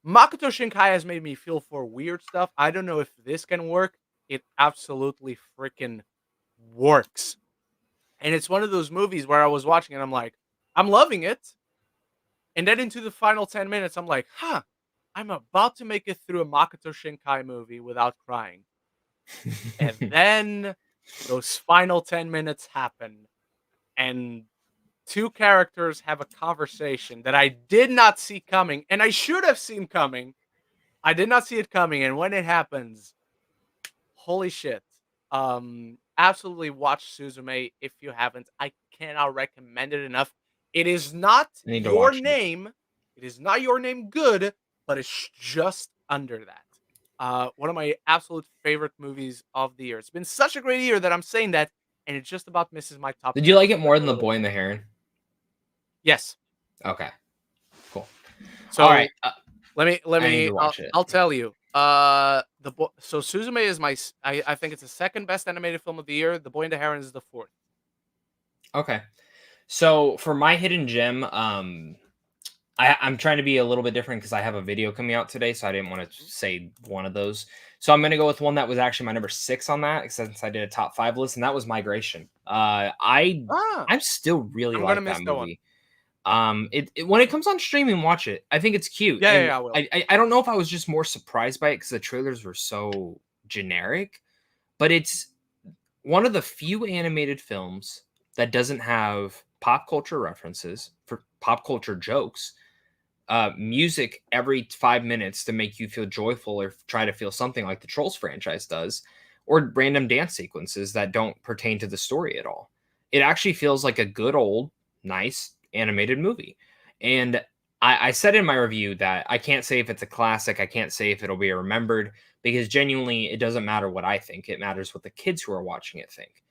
A: Makoto Shinkai has made me feel for weird stuff. I don't know if this can work. It absolutely freaking works. And it's one of those movies where I was watching and I'm like, I'm loving it. And then into the final 10 minutes, I'm like, huh, I'm about to make it through a Makoto Shinkai movie without crying. And then those final 10 minutes happen, and two characters have a conversation that I did not see coming, and I should have seen coming. I did not see it coming, and when it happens, holy shit. Absolutely watch Suzume if you haven't. I cannot recommend it enough. It is not
B: I need to
A: your
B: watch it.
A: name. It is not your name good, but it's just under that. One of my absolute favorite movies of the year. It's been such a great year that I'm saying that, and it just about misses my top
B: Did you
A: 10.
B: like it more
A: That's
B: than
A: a
B: The
A: little
B: Boy and the Heron?
A: yes.
B: Okay, cool. All right,
A: So let
B: I need
A: me
B: to watch it.
A: I'll tell you. So Suzume is I think it's the second best animated film of the year. The Boy and the Heron is the fourth.
B: Okay, so for my hidden gem, I'm trying to be a little bit different because I have a video coming out today, so I didn't want to
A: Mhm.
B: say one of those. So I'm gonna go with one that was actually my number 6 on that, since I did a top 5 list, and that was Migration.
A: Ah,
B: I still really
A: I'm gonna
B: like
A: miss
B: that
A: that one.
B: movie. When it comes on streaming, watch it. I think it's cute,
A: Yeah,
B: and
A: I will.
B: I don't know if I was just more surprised by it because the trailers were so generic, but it's one of the few animated films that doesn't have pop culture references for pop culture jokes, music every 5 minutes to make you feel joyful or try to feel something like the Trolls franchise does, or random dance sequences that don't pertain to the story at all. It actually feels like a good old, nice animated movie. And I said in my review that I can't say if it's a classic, I can't say if it'll be remembered, because genuinely, it doesn't matter what I think. It matters what the kids who are watching it think.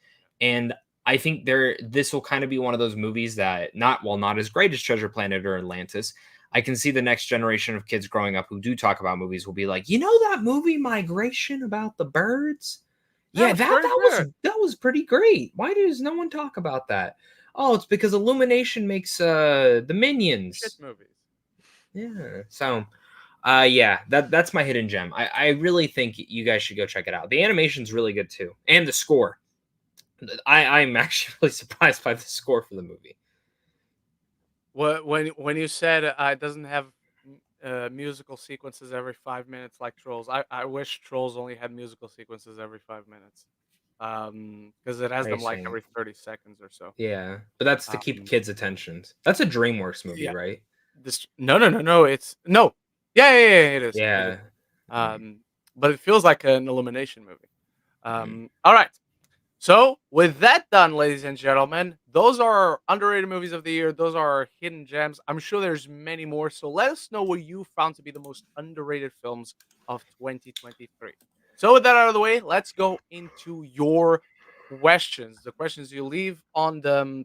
B: And I think this will kind of be one of those movies that not as great as Treasure Planet or Atlantis. I can see the next generation of kids growing up who do talk about movies will be like, you know that movie Migration about the birds?
A: Yeah,
B: Yeah,
A: it's very good.
B: that was pretty great. Why does no one talk about that? Oh, it's because Illumination makes the
A: Shit
B: Minions.
A: movies.
B: Yeah. So yeah, that's my hidden gem. I really think you guys should go check it out. The animation's really good too. And the score. I'm actually really surprised by the score for the movie.
A: When you said it doesn't have musical sequences every 5 minutes like Trolls, I wish Trolls only had musical sequences every 5 minutes. Because it has them like
B: Racing.
A: every 30 seconds or so.
B: Yeah, but that's to keep
A: Um,
B: kids' attentions. That's a DreamWorks movie,
A: yeah.
B: right?
A: This no. It's no. Yeah. It is. It is.
B: Yeah. Mm.
A: Um, but it feels like an Illumination movie.
B: Mhm.
A: All right. So, with that done, ladies and gentlemen, those are our underrated movies of the year. Those are our hidden gems. I'm sure there's many more. So, let us know what you found to be the most underrated films of 2023. So, with that out of the way, let's go into your questions. The questions you leave on the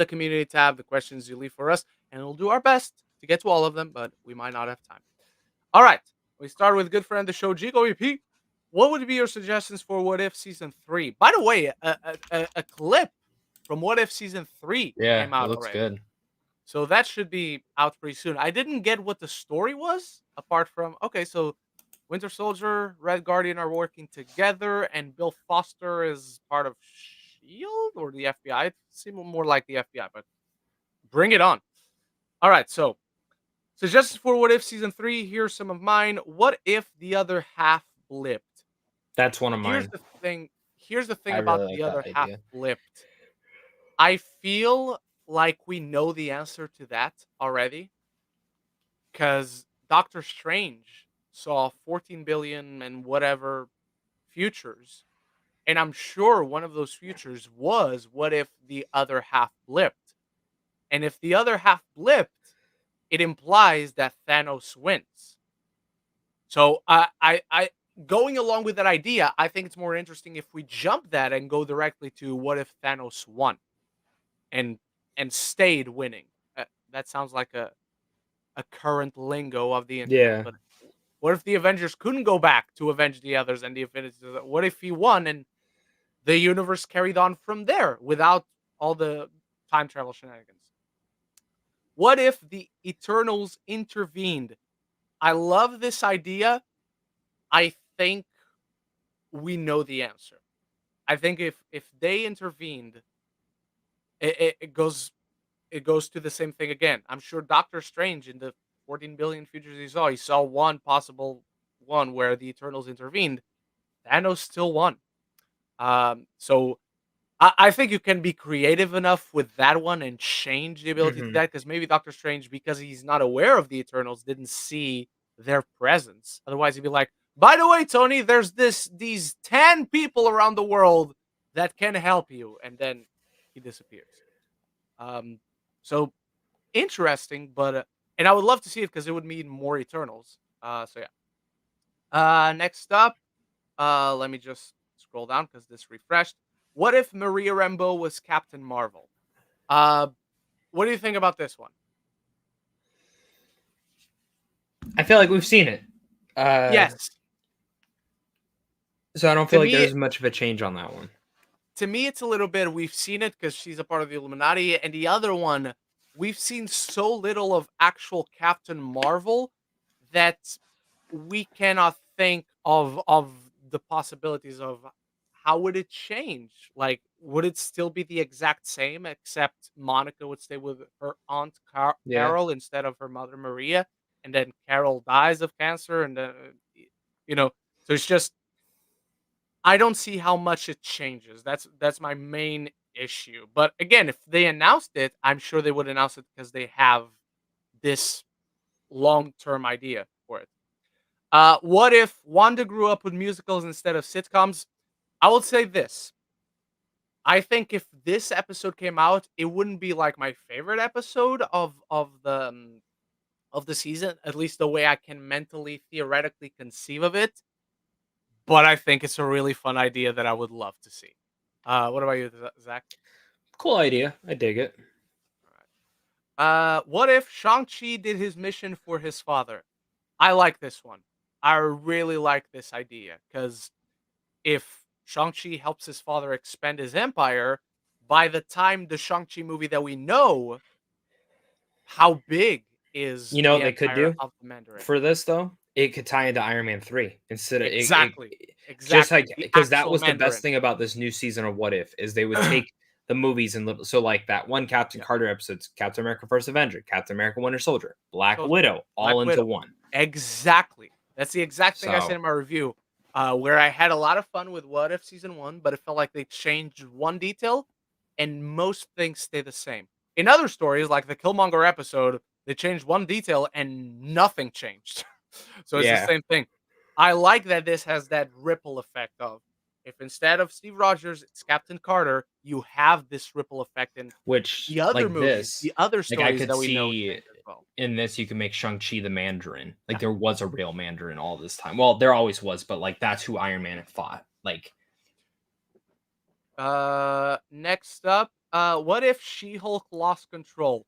A: community tab, the questions you leave for us, and we'll do our best to get to all of them, but we might not have time. All right. We start with good friend of the show, Geek. What would be your suggestions for What If Season 3? By the way, a clip from What If Season 3
B: Yeah,
A: came
B: it
A: out
B: looks
A: already.
B: good.
A: So that should be out pretty soon. I didn't get what the story was, apart from, okay, so Winter Soldier, Red Guardian are working together, and Bill Foster is part of Shield or the FBI. It seemed more like the FBI, but bring it on. All right, so suggestions for What If Season 3. Here's some of mine. What if the other half blipped?
B: That's one of
A: Here's
B: mine.
A: the thing. Here's the thing
B: I
A: about
B: really
A: the
B: like that
A: other half
B: idea.
A: blipped. I feel like we know the answer to that already because Doctor Strange saw 14 billion and whatever futures. And I'm sure one of those futures was what if the other half blipped? And if the other half blipped, it implies that Thanos wins. So I going along with that idea, I think it's more interesting if we jump that and go directly to what if Thanos won and stayed winning. That sounds like a current lingo of the internet.
B: Yeah.
A: But what if the Avengers couldn't go back to avenge the others and the Infinity? What if he won and the universe carried on from there without all the time travel shenanigans? What if the Eternals intervened? I love this idea. I think we know the answer. I think if they intervened, it goes to the same thing again. I'm sure Doctor Strange in the 14 billion futures he saw one possible one where the Eternals intervened. Thanos still won. So I think you can be creative enough with that one and change the ability to
B: Hmm.
A: that because maybe Doctor Strange, because he's not aware of the Eternals, didn't see their presence. Otherwise, he'd be like, "By the way, Tony, there's these 10 people around the world that can help you," and then he disappears. Um, so interesting, but and I would love to see it because it would mean more Eternals. So yeah. Next up, let me just scroll down because this refreshed. What if Maria Rambeau was Captain Marvel? Uh, what do you think about this one?
B: I feel like we've seen it.
A: Yes,
B: So I don't
A: to
B: feel like
A: me,
B: there's much of a change on that one.
A: it's a little bit. We've seen it because she's a part of the Illuminati, and the other one, we've seen so little of actual Captain Marvel that we cannot think of the possibilities of how would it change. Like, would it still be the exact same, except Monica would stay with her aunt
B: Yeah.
A: Carol instead of her mother Maria, and then Carol dies of cancer, and you know, so it's just I don't see how much it changes. That's my main issue. But again, if they announced it, I'm sure they would announce it because they have this long-term idea for it. What if Wanda grew up with musicals instead of sitcoms? I would say this. I think if this episode came out, it wouldn't be like my favorite episode of the season, at least the way I can mentally theoretically conceive of it. But I think it's a really fun idea that I would love to see. What about you, Zach?
B: Cool idea. I dig it.
A: What if Shang-Chi did his mission for his father? I like this one. I really like this idea because if Shang-Chi helps his father expand his empire, by the time the Shang-Chi movie that we know, how big is
B: You know
A: the
B: what they could
A: empire
B: do
A: of the Mandarin?
B: for this though? It could tie into Iron Man 3 instead of
A: Exactly.
B: just like
A: Exactly. The
B: because that
A: actual
B: was the best
A: Mandarin.
B: thing about this new season of What If is they would take the movies and so like that one Captain
A: Yeah.
B: Carter episode's Captain America First Avenger, Captain America Winter Soldier, Black
A: So
B: Widow,
A: Black
B: all into
A: Widow.
B: one.
A: Exactly. That's the exact thing I said
B: So
A: in my review, where I had a lot of fun with What If season one, but it felt like they changed one detail, and most things stay the same. In other stories, like the Killmonger episode, they changed one detail and nothing changed. So it's the
B: yeah,
A: same thing. I like that this has that ripple effect of if instead of Steve Rogers, it's Captain Carter, you have this ripple effect in
B: which
A: the other
B: like
A: movies,
B: this,
A: the other
B: like I
A: stories
B: could
A: that we know
B: see
A: change as well.
B: in this you can make Shang-Chi the Mandarin. Like
A: Yeah.
B: there was a real Mandarin all this time. Well, there always was, but like that's who Iron Man fought. Like
A: Next up, what if She-Hulk lost control?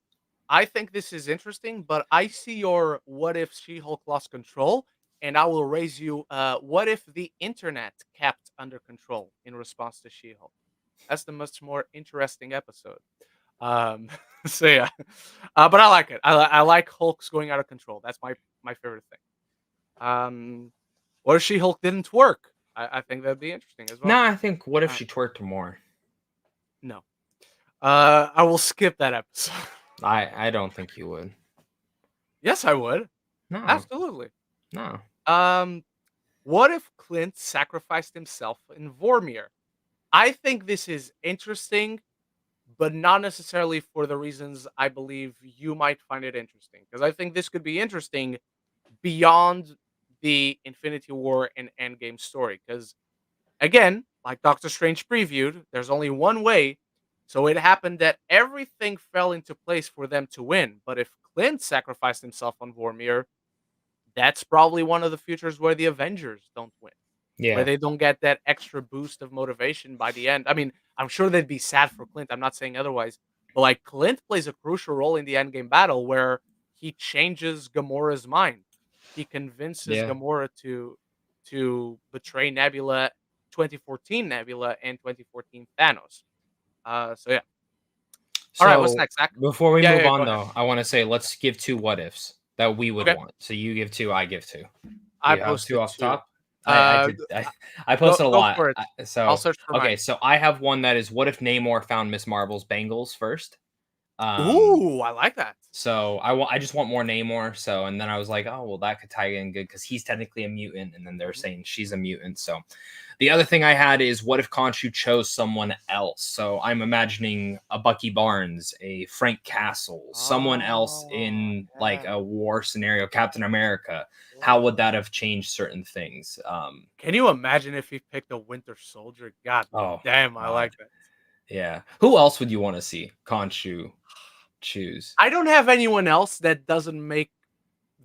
A: I think this is interesting, but I see your what if She-Hulk lost control, and I will raise you, what if the internet kept under control in response to She-Hulk? That's the much more interesting episode. Um, so yeah, but I like it. I like Hulk's going out of control. That's my favorite thing. What if She-Hulk didn't work? I think that'd be interesting as well.
B: nah, I think what if
A: Uh,
B: she twerked more?
A: No. I will skip that episode.
B: I don't think you would.
A: Yes, I would.
B: No,
A: Absolutely.
B: no.
A: Um, what if Clint sacrificed himself in Vormir? I think this is interesting, but not necessarily for the reasons I believe you might find it interesting. Because I think this could be interesting beyond the Infinity War and Endgame story. Because again, like Doctor Strange previewed, there's only one way. So it happened that everything fell into place for them to win. But if Clint sacrificed himself on Vormir, that's probably one of the futures where the Avengers don't win, where
B: Yeah,
A: they don't get that extra boost of motivation by the end. I mean, I'm sure they'd be sad for Clint. I'm not saying otherwise, but like Clint plays a crucial role in the endgame battle where he changes Gamora's mind. He convinces
B: yeah.
A: Gamora to betray Nebula, 2014 Nebula, and 2014 Thanos. So yeah. All right, what's
B: So
A: next, Zach?
B: before we
A: Yeah,
B: move
A: yeah. Go
B: on,
A: ahead.
B: though, I want to say let's give two what ifs that we would
A: Okay,
B: want. So you give two, I give two. Do
A: I
B: you have two
A: posted
B: off
A: two.
B: top? I
A: Uh,
B: did. I
A: go
B: posted a
A: go
B: lot.
A: for it. I'll
B: So
A: search for
B: okay,
A: mine.
B: so I have one that is what if Namor found Miss Marvel's bangles first? Um,
A: Ooh, I like that.
B: so I just want more Namor. So and then I was like, oh well, that could tie in good because he's technically a mutant, and then they're
A: Mhm.
B: saying she's a mutant. So the other thing I had is what if Khonshu chose someone else? So I'm imagining a Bucky Barnes, a Frank Castle, someone else
A: Oh,
B: in like
A: yeah,
B: a war scenario, Captain America. How would
A: yeah.
B: that have changed certain things?
A: Can you imagine if he picked a Winter Soldier? God
B: Oh
A: damn, I
B: God,
A: like that.
B: yeah. Who else would you want to see Khonshu choose?
A: I don't have anyone else that doesn't make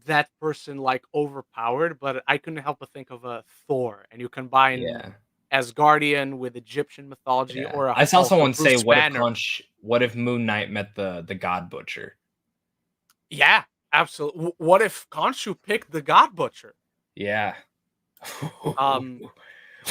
A: that person like overpowered, but I couldn't help but think of a Thor, and you combine
B: Yeah.
A: Asgardian with Egyptian mythology,
B: Yeah,
A: or a
B: I saw
A: Hulk, a
B: someone say,
A: Bruce
B: "What if
A: Banner.
B: Conch? What if Moon Knight met the God Butcher?"
A: Yeah, absolutely. What if Khonshu picked the God Butcher?
B: Yeah.
A: Um,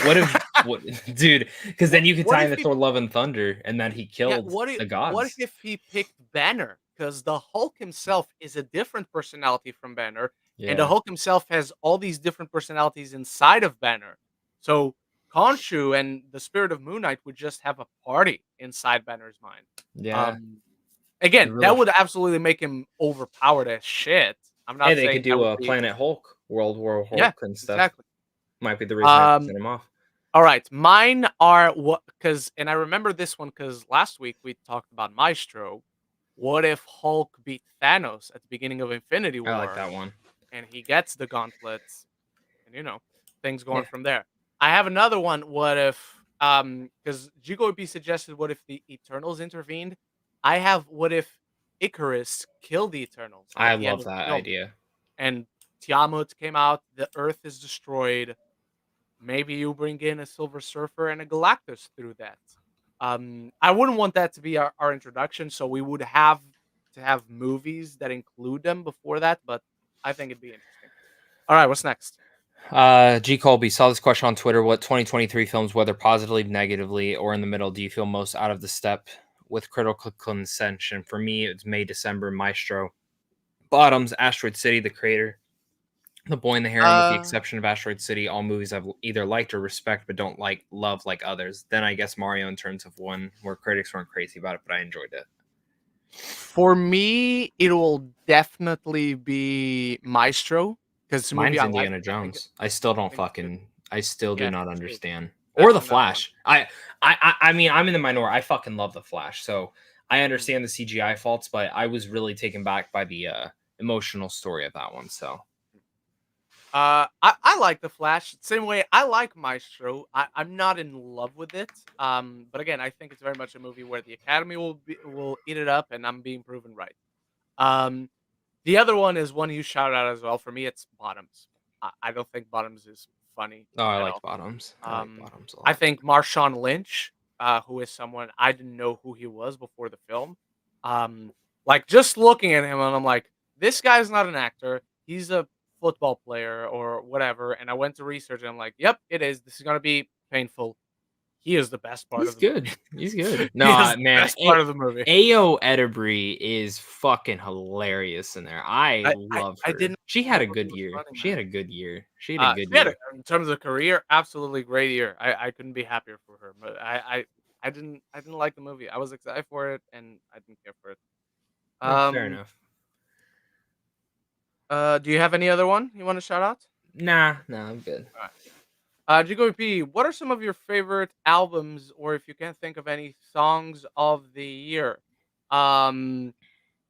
B: What if what, dude? Because then you could
A: what
B: tie
A: if
B: into
A: he
B: Thor: Love and Thunder, and then he
A: Yeah,
B: killed the
A: what
B: gods.
A: if he picked Banner? Because the Hulk himself is a different personality from Banner, and the
B: Yeah,
A: Hulk himself has all these different personalities inside of Banner. So Khonshu and the Spirit of Moon Knight would just have a party inside Banner's mind.
B: yeah.
A: Um,
B: It
A: again,
B: really.
A: that would absolutely make him overpowered as shit. I'm
B: Hey,
A: not
B: they could
A: saying that
B: do
A: would
B: a
A: be
B: Planet Hulk, World War
A: yeah,
B: Hulk, and stuff.
A: exactly.
B: Might be the reason I
A: Um,
B: sent him off.
A: all right, mine are what because, and I remember this one because last week we talked about Maestro. What if Hulk beat Thanos at the beginning of Infinity
B: I like
A: War
B: that one.
A: and he gets the gauntlets and things going
B: Yeah,
A: from there. I have another one. What if because GGOP suggested what if the Eternals intervened? I have what if Icarus killed the Eternals
B: I
A: at the end
B: love
A: of the
B: that
A: film
B: idea.
A: and Tiamat came out, the Earth is destroyed. Maybe you bring in a Silver Surfer and a Galactus through that. I wouldn't want that to be our introduction, so we would have to have movies that include them before that, but I think it'd be interesting. All right, what's next?
B: G. Colby saw this question on Twitter. What 2023 films, whether positively, negatively, or in the middle, do you feel most out of the step with critical consensus? For me, it's May, December, Maestro, Bottoms, Asteroid City, The Creator, The Boy and the Heron, with the
A: Uh,
B: exception of Asteroid City. All movies I've either liked or respect, but don't love like others. Then I guess Mario in terms of one where critics weren't crazy about it, but I enjoyed it.
A: for me, it will definitely be Maestro because it's a movie
B: Mine's
A: I like.
B: Indiana
A: I think
B: Jones. I still don't
A: it's good.
B: fucking. I still do
A: Yeah,
B: not
A: true.
B: understand. Or
A: That's
B: the
A: another one.
B: Flash. I mean, I'm in the minority. I fucking love the Flash. So I
A: Mm.
B: understand the CGI faults, but I was really taken back by the emotional story of that one. So
A: I like the Flash. Same way I like Maestro. I'm not in love with it. But again, I think it's very much a movie where the Academy will eat it up, and I'm being proven right. Um, the other one is one you shouted out as well. For me, it's Bottoms. I don't think Bottoms is funny
B: oh, I
A: at
B: like
A: all.
B: Bottoms. I like
A: Um,
B: Bottoms a
A: I
B: lot.
A: think Marshawn Lynch, who is someone I didn't know who he was before the film. Um, like just looking at him, and I'm like, this guy's not an actor. He's a football player or whatever. And I went to research, and I'm like, yep, it is. This is gonna be painful. He is the best part
B: He's
A: of the movie.
B: good. He's good.
A: He is
B: No,
A: the
B: man.
A: best part of the movie.
B: Ayo Edebri is fucking hilarious in there. I love
A: I
B: her.
A: didn't
B: She had
A: know
B: a
A: he
B: good
A: was
B: year.
A: running
B: She
A: that.
B: had a good year. She had a good
A: She had
B: year.
A: in terms of career, absolutely great year. I couldn't be happier for her. But I didn't like the movie. I was excited for it, and I didn't care for it.
B: Fair
A: Um,
B: enough.
A: do you have any other one you want to shout out?
B: Nah, I'm good.
A: All right. Jigo P, what are some of your favorite albums, or if you can't think of any songs of the year? Um,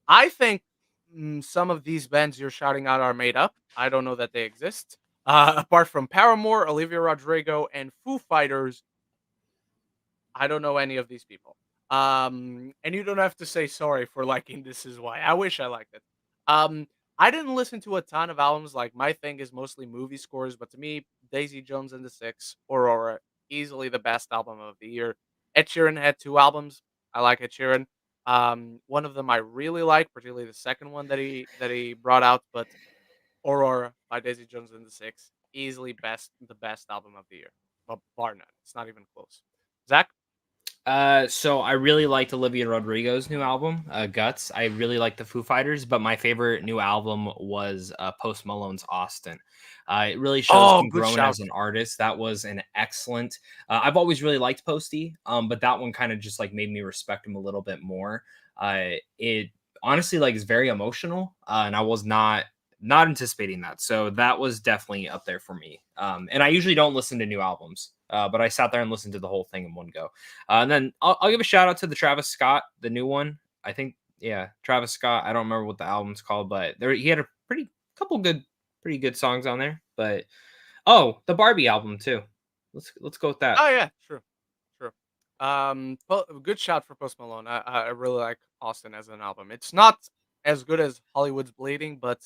A: I think some of these bands you're shouting out are made up. I don't know that they exist. Apart from Paramore, Olivia Rodrigo, and Foo Fighters, I don't know any of these people. And you don't have to say sorry for liking This Is Why. I wish I liked it. Um, I didn't listen to a ton of albums. Like my thing is mostly movie scores, but to me, Daisy Jones and the Six, Aurora, easily the best album of the year. Ed Sheeran had two albums. I like Ed Sheeran. One of them I really like, particularly the second one that he brought out. But Aurora by Daisy Jones and the Six, easily the best album of the year, but bar none. It's not even close. Zach.
B: So I really liked Olivia Rodrigo's new album, Guts. I really like the Foo Fighters, but my favorite new album was Post Malone's Austin. It really shows
A: Oh,
B: him
A: good
B: growing
A: shout.
B: as an artist. That was an excellent. I've always really liked Posty, but that one kind of just like made me respect him a little bit more. It honestly like is very emotional, and I was not anticipating that. So that was definitely up there for me. And I usually don't listen to new albums, but I sat there and listened to the whole thing in one go. And then I'll give a shout out to the Travis Scott, the new one. I think, yeah, Travis Scott. I don't remember what the album's called, but he had a pretty good songs on there. But the Barbie album too. Let's go with that.
A: Oh yeah, true, true. Good shout for Post Malone. I really like Austin as an album. It's not as good as Hollywood's Bleeding, but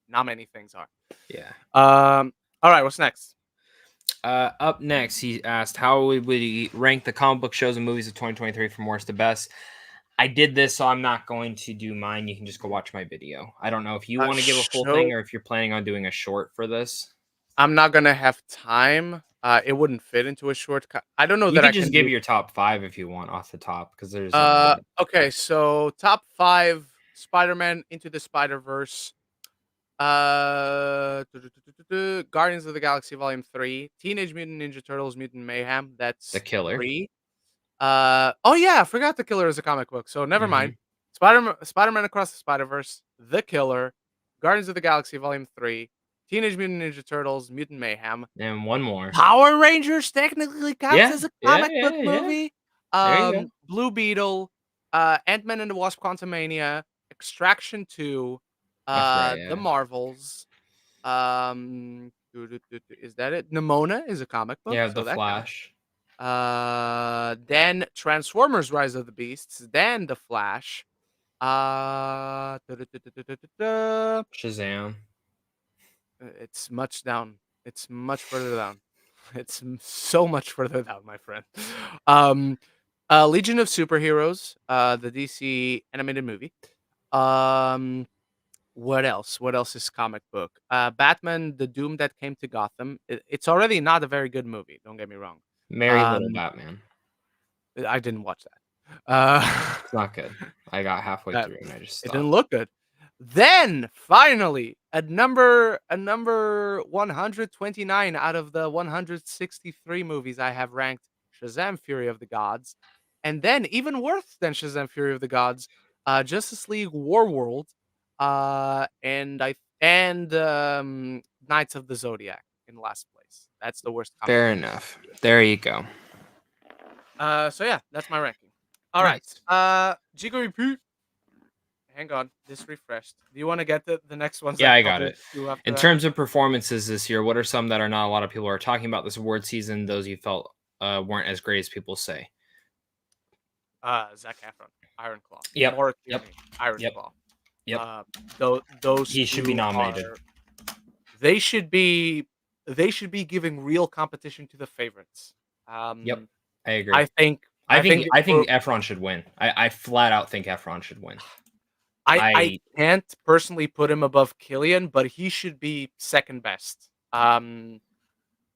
A: not many things are.
B: Yeah.
A: All right, what's next?
B: Up next, he asked, how would we rank the comic book shows and movies of 2023 from worst to best? I did this, so I'm not going to do mine. You can just go watch my video. I don't know if you want to give a full thing
A: Show.
B: or if you're planning on doing a short for this.
A: I'm not gonna have time. It wouldn't fit into a shortcut. I don't know
B: You
A: that I
B: could just
A: can
B: give
A: do.
B: your top 5 if you want off the top, because there's a lot.
A: Okay, so top 5: Spider-Man Into the Spider-Verse, Guardians of the Galaxy Volume 3, Teenage Mutant Ninja Turtles: Mutant Mayhem.
B: The
A: That's
B: Killer.
A: 3. Oh yeah, I forgot The Killer is a comic book. So never mind.
B: Mhm.
A: Spider-Man Across the Spider-Verse, The Killer, Guardians of the Galaxy Volume 3, Teenage Mutant Ninja Turtles: Mutant Mayhem.
B: And one more.
A: Power Rangers technically counts
B: Yeah,
A: as a
B: yeah,
A: comic book
B: yeah, yeah.
A: movie.
B: There you go.
A: Blue Beetle, Ant-Man and the Wasp: Quantumania, Extraction 2,
B: That's right.
A: The
B: Yeah.
A: Marvels. Is that it? Nimona is a comic book,
B: Yeah,
A: so
B: The
A: that counts.
B: Flash.
A: Then Transformers: Rise of the Beasts, then The Flash. Uh,
B: Shazam.
A: It's much down. It's much further down. It's so much further down, my friend. Um, Legion of Superheroes, the DC animated movie. Um, what else? What else is comic book? Batman: The Doom That Came to Gotham. It's already not a very good movie. Don't get me wrong.
B: Merry Little
A: Um,
B: Batman.
A: I didn't watch that. Uh,
B: It's not good. I got halfway
A: that
B: through and I just
A: it didn't
B: stopped.
A: look good. Then finally, a number 129 out of the 163 movies I have ranked, Shazam: Fury of the Gods, and then even worse than Shazam: Fury of the Gods, Justice League Warworld, and Knights of the Zodiac in last place. That's the worst comic
B: Fair
A: book.
B: enough. There you go.
A: So yeah, that's my ranking. All right.
B: Nice.
A: Jigo repeat. Hang on, this refreshed. Do you want to get the next ones
B: Yeah,
A: that
B: I
A: I'll
B: got
A: do
B: it.
A: after
B: In
A: that?
B: terms of performances this year, what are some that are not a lot of people are talking about this award season? Those you felt weren't as great as people say.
A: Zac Efron, Iron Claw.
B: Yep.
A: Maura
B: Yep.
A: Tierney, Iron
B: Yep.
A: Claw.
B: Yep.
A: Those
B: He should be
A: two
B: nominated.
A: are. They should be. They should be giving real competition to the favorites.
B: Yep. I agree.
A: I think.
B: I think
A: for-
B: Efron should win. I flat out think Efron should win.
A: I can't personally put him above Killian, but he should be second best.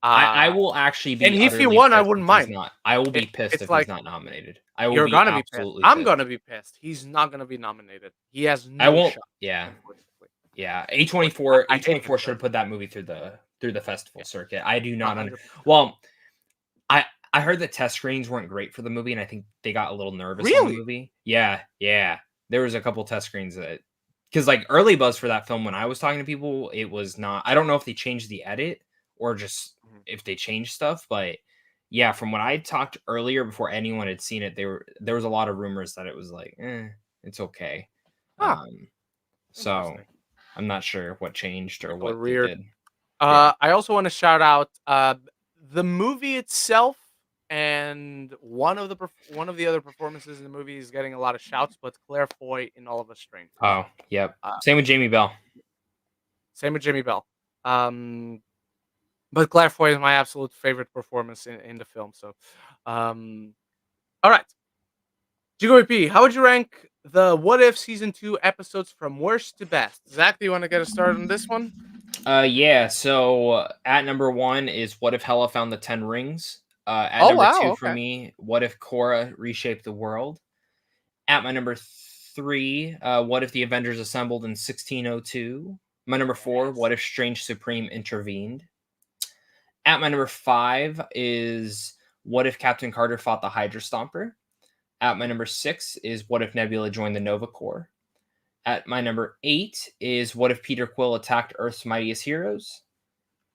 B: I will actually be.
A: And if he
B: utterly
A: won, I
B: pissed
A: wouldn't
B: if he's
A: mind.
B: not. I will be pissed
A: It's
B: if
A: like
B: he's not nominated. I will
A: you're
B: be
A: gonna be pissed.
B: absolutely
A: I'm
B: pissed.
A: gonna be pissed. He's not gonna be nominated. He has no
B: I won't.
A: shot.
B: Yeah.
A: Unfortunately.
B: Yeah. A24
A: I hate him
B: A24 should
A: for
B: have put that movie through the festival
A: Yeah.
B: circuit. I do not
A: 100%.
B: well, I heard the test screenings weren't great for the movie, and I think they got a little nervous on the
A: Really?
B: movie. Yeah. There was a couple test screens that, because like early buzz for that film when I was talking to people, it was not. I don't know if they changed the edit or just
A: Mhm.
B: if they changed stuff, but yeah, from what I talked earlier before anyone had seen it, there was a lot of rumors that it was like, it's okay.
A: Huh.
B: Um, so
A: Interesting.
B: I'm not sure what changed or
A: People are
B: what they
A: weird.
B: did. Yeah.
A: I also want to shout out the movie itself, and one of the other performances in the movie is getting a lot of shouts, but Claire Foy in All of Us Strangers.
B: Oh, yep.
A: Uh,
B: Same with Jamie Bell.
A: Same with Jimmy Bell. Um, but Claire Foy is my absolute favorite performance in the film. So, um, all right, Jigoy P, how would you rank the What If season 2 episodes from worst to best? Zach, do you want to get us started on this one?
B: Yeah. So at number 1 is What If Hela Found the 10 Rings. At
A: Oh
B: number
A: wow,
B: 2 for
A: okay.
B: me, What If Korra Reshaped the World. At my number 3, What If the Avengers Assembled in 1602. My number 4,
A: Yes.
B: What If Strange Supreme Intervened. At my number 5 is What If Captain Carter Fought the Hydra Stomper. At my number 6 is What If Nebula Joined the Nova Corps. At my number 8 is What If Peter Quill Attacked Earth's Mightiest Heroes.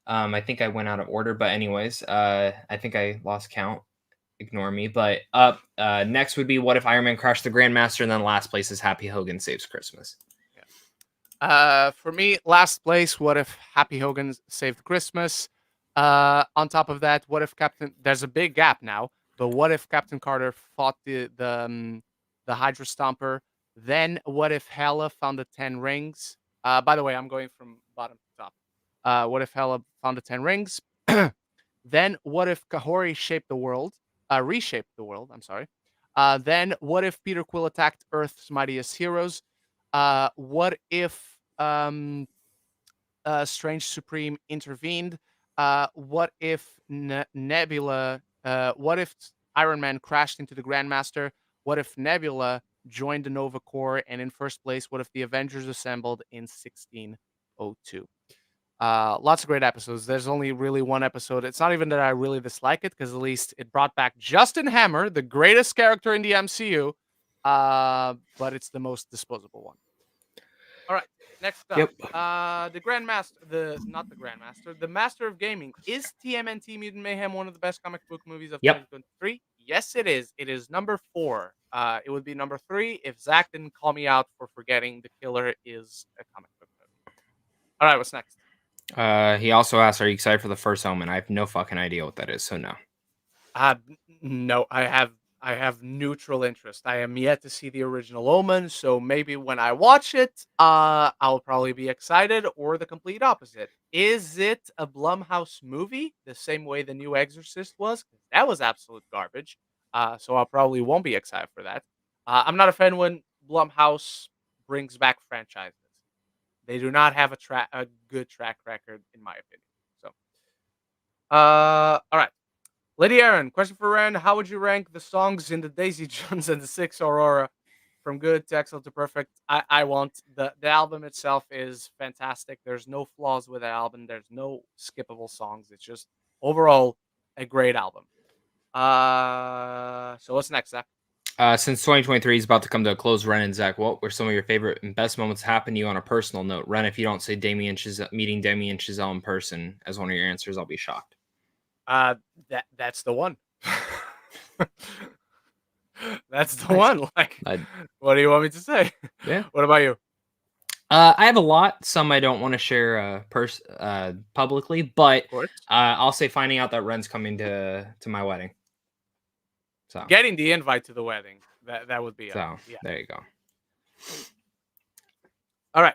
B: I think I went out of order, but anyways, I think I lost count. Ignore me. But up next would be What If Iron Man Crashed the Grandmaster, and then last place is Happy Hogan Saves Christmas.
A: For me, last place. What if Happy Hogan saved Christmas? On top of that, what if Captain? There's a big gap now, but what if Captain Carter fought the Hydra Stomper? Then what if Hela found the 10 rings? By the way, I'm going from bottom to top. What if Hela found the 10 rings? Then what if Kahori shaped the world? Reshaped the world. I'm sorry. Then what if Peter Quill attacked Earth's mightiest heroes? What if Strange Supreme intervened? What if Nebula? What if Iron Man crashed into the Grandmaster? What if Nebula joined the Nova Corps? And in first place, what if the Avengers assembled in 1602? Lots of great episodes. There's only really one episode. It's not even that I really dislike it, because at least it brought back Justin Hammer, the greatest character in the MCU. But it's the most disposable one. All right. Next up,
B: Yep.
A: the Grandmaster, the not the Grandmaster, the Master of Gaming. Is TMNT Mutant Mayhem one of the best comic book movies of
B: Yep.
A: 2023? Yes, it is. It is number 4. It would be number 3 if Zach didn't call me out for forgetting The Killer is a comic book movie. All right, what's next?
B: He also asked, "Are you excited for the first Omen?" I have no fucking idea what that is, so no.
A: No, I have neutral interest. I am yet to see the original Omen, so maybe when I watch it, I'll probably be excited, or the complete opposite. Is it a Blumhouse movie the same way the new Exorcist was? 'Cause that was absolute garbage. So I probably won't be excited for that. I'm not a fan when Blumhouse brings back franchises. They do not have a good track record, in my opinion. So, all right. Lady Aaron, question for Ren. How would you rank the songs in the Daisy Jones and the Six Aurora from good to excellent to perfect? I want the album itself is fantastic. There's no flaws with the album. There's no skippable songs. It's just overall a great album. So what's next, Zach?
B: Since 2023 is about to come to a close, Ren and Zach, what were some of your favorite and best moments happen to you on a personal note? Ren, if you don't say meeting Damien Chazelle in person as one of your answers, I'll be shocked.
A: Uh, that's the one. That's the
B: Nice.
A: one. Like, what do you want me to say?
B: Yeah.
A: What about you?
B: I have a lot. Some I don't want to share publicly, but
A: Of course.
B: I'll say finding out that Ren's coming to my wedding. So
A: Getting the invite to the wedding. That would be
B: so
A: yeah.
B: there you go.
A: All right.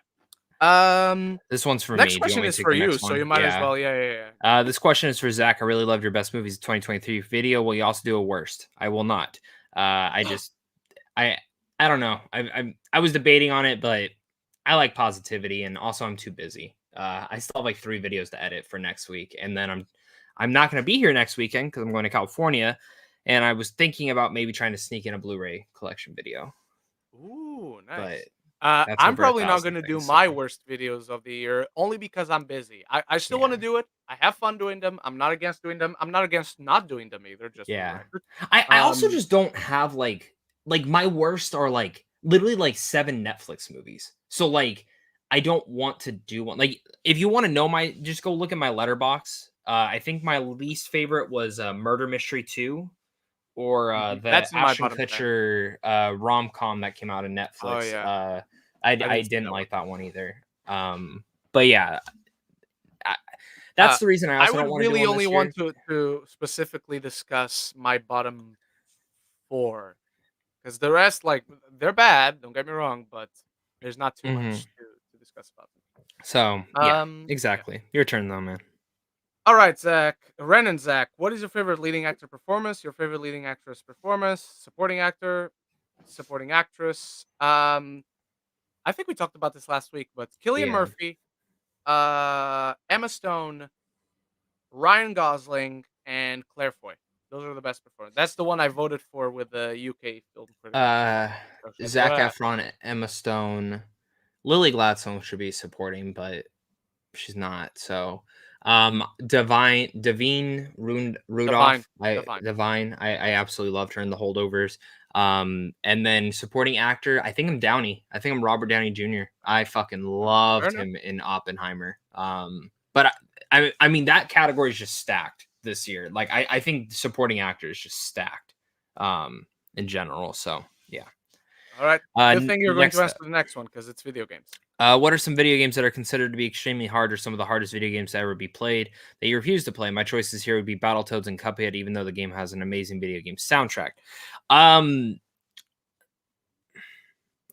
B: This one's for
A: Next
B: me. Do you want
A: question
B: me to
A: is
B: take
A: for
B: the
A: you,
B: next
A: so
B: one?
A: you might as
B: Yeah.
A: well. Yeah.
B: This question is for Zach. I really loved your best movies of 2023 video. Will you also do a worst? I will not. I don't know. I was debating on it, but I like positivity, and also I'm too busy. I still have like 3 videos to edit for next week, and then I'm not going to be here next weekend because I'm going to California, and I was thinking about maybe trying to sneak in a Blu-ray collection video.
A: Ooh,
B: But
A: nice.
B: That's
A: I'm
B: over a
A: probably not
B: thousand
A: gonna do
B: things.
A: my
B: So,
A: worst videos of the year only because I'm busy. I still
B: yeah.
A: wanna do it. I have fun doing them. I'm not against doing them. I'm not against not doing them either, just for the
B: Yeah.
A: record.
B: I also
A: Um,
B: just don't have like my worst are like literally like 7 Netflix movies. So like I don't want to do one. Like if you want to know my just go look at my letterbox. I think my least favorite was Murder Mystery 2 or the
A: that's in my
B: Ashton
A: bottom 10.
B: Kutcher rom-com that came out on
A: Oh,
B: Netflix.
A: yeah. I
B: I
A: didn't see
B: didn't
A: that one.
B: like that one either. But yeah, I,
A: Uh,
B: that's the reason I
A: I
B: also
A: would
B: don't want to do
A: really
B: one
A: only
B: this year.
A: want to specifically discuss my bottom 4 because the rest, like, they're bad, don't get me wrong, but there's not too
B: Mhm.
A: much to discuss about
B: So,
A: them.
B: yeah,
A: Yeah.
B: exactly. Your turn though, man.
A: Alright, Zach. Ren and Zach, what is your favorite leading actor performance? Your favorite leading actress performance? Supporting actor? Supporting actress? I think we talked about this last week, but Cillian
B: Yeah.
A: Murphy, Emma Stone, Ryan Gosling, and Claire Foy. Those are the best performers. That's the one I voted for with the UK Film Critics
B: Uh,
A: Association.
B: Zac Efron, Emma Stone, Lily Gladstone should be supporting, but she's not. So, Devine
A: Divine.
B: Rudolph,
A: Divine.
B: I absolutely loved her in The Holdovers. And then supporting actor, I think I'm Downey. I think I'm Robert Downey Jr. I fucking
A: Fair
B: loved
A: enough.
B: him in Oppenheimer. But I mean that category is just stacked this year. Like I think supporting actor is just stacked. In general. So yeah.
A: Alright. Good thing you're going to
B: Next
A: answer the next one because it's video games.
B: what are some video games that are considered to be extremely hard or some of the hardest video games to ever be played that you refuse to play? My choices here would be Battletoads and Cuphead, even though the game has an amazing video game soundtrack. Um,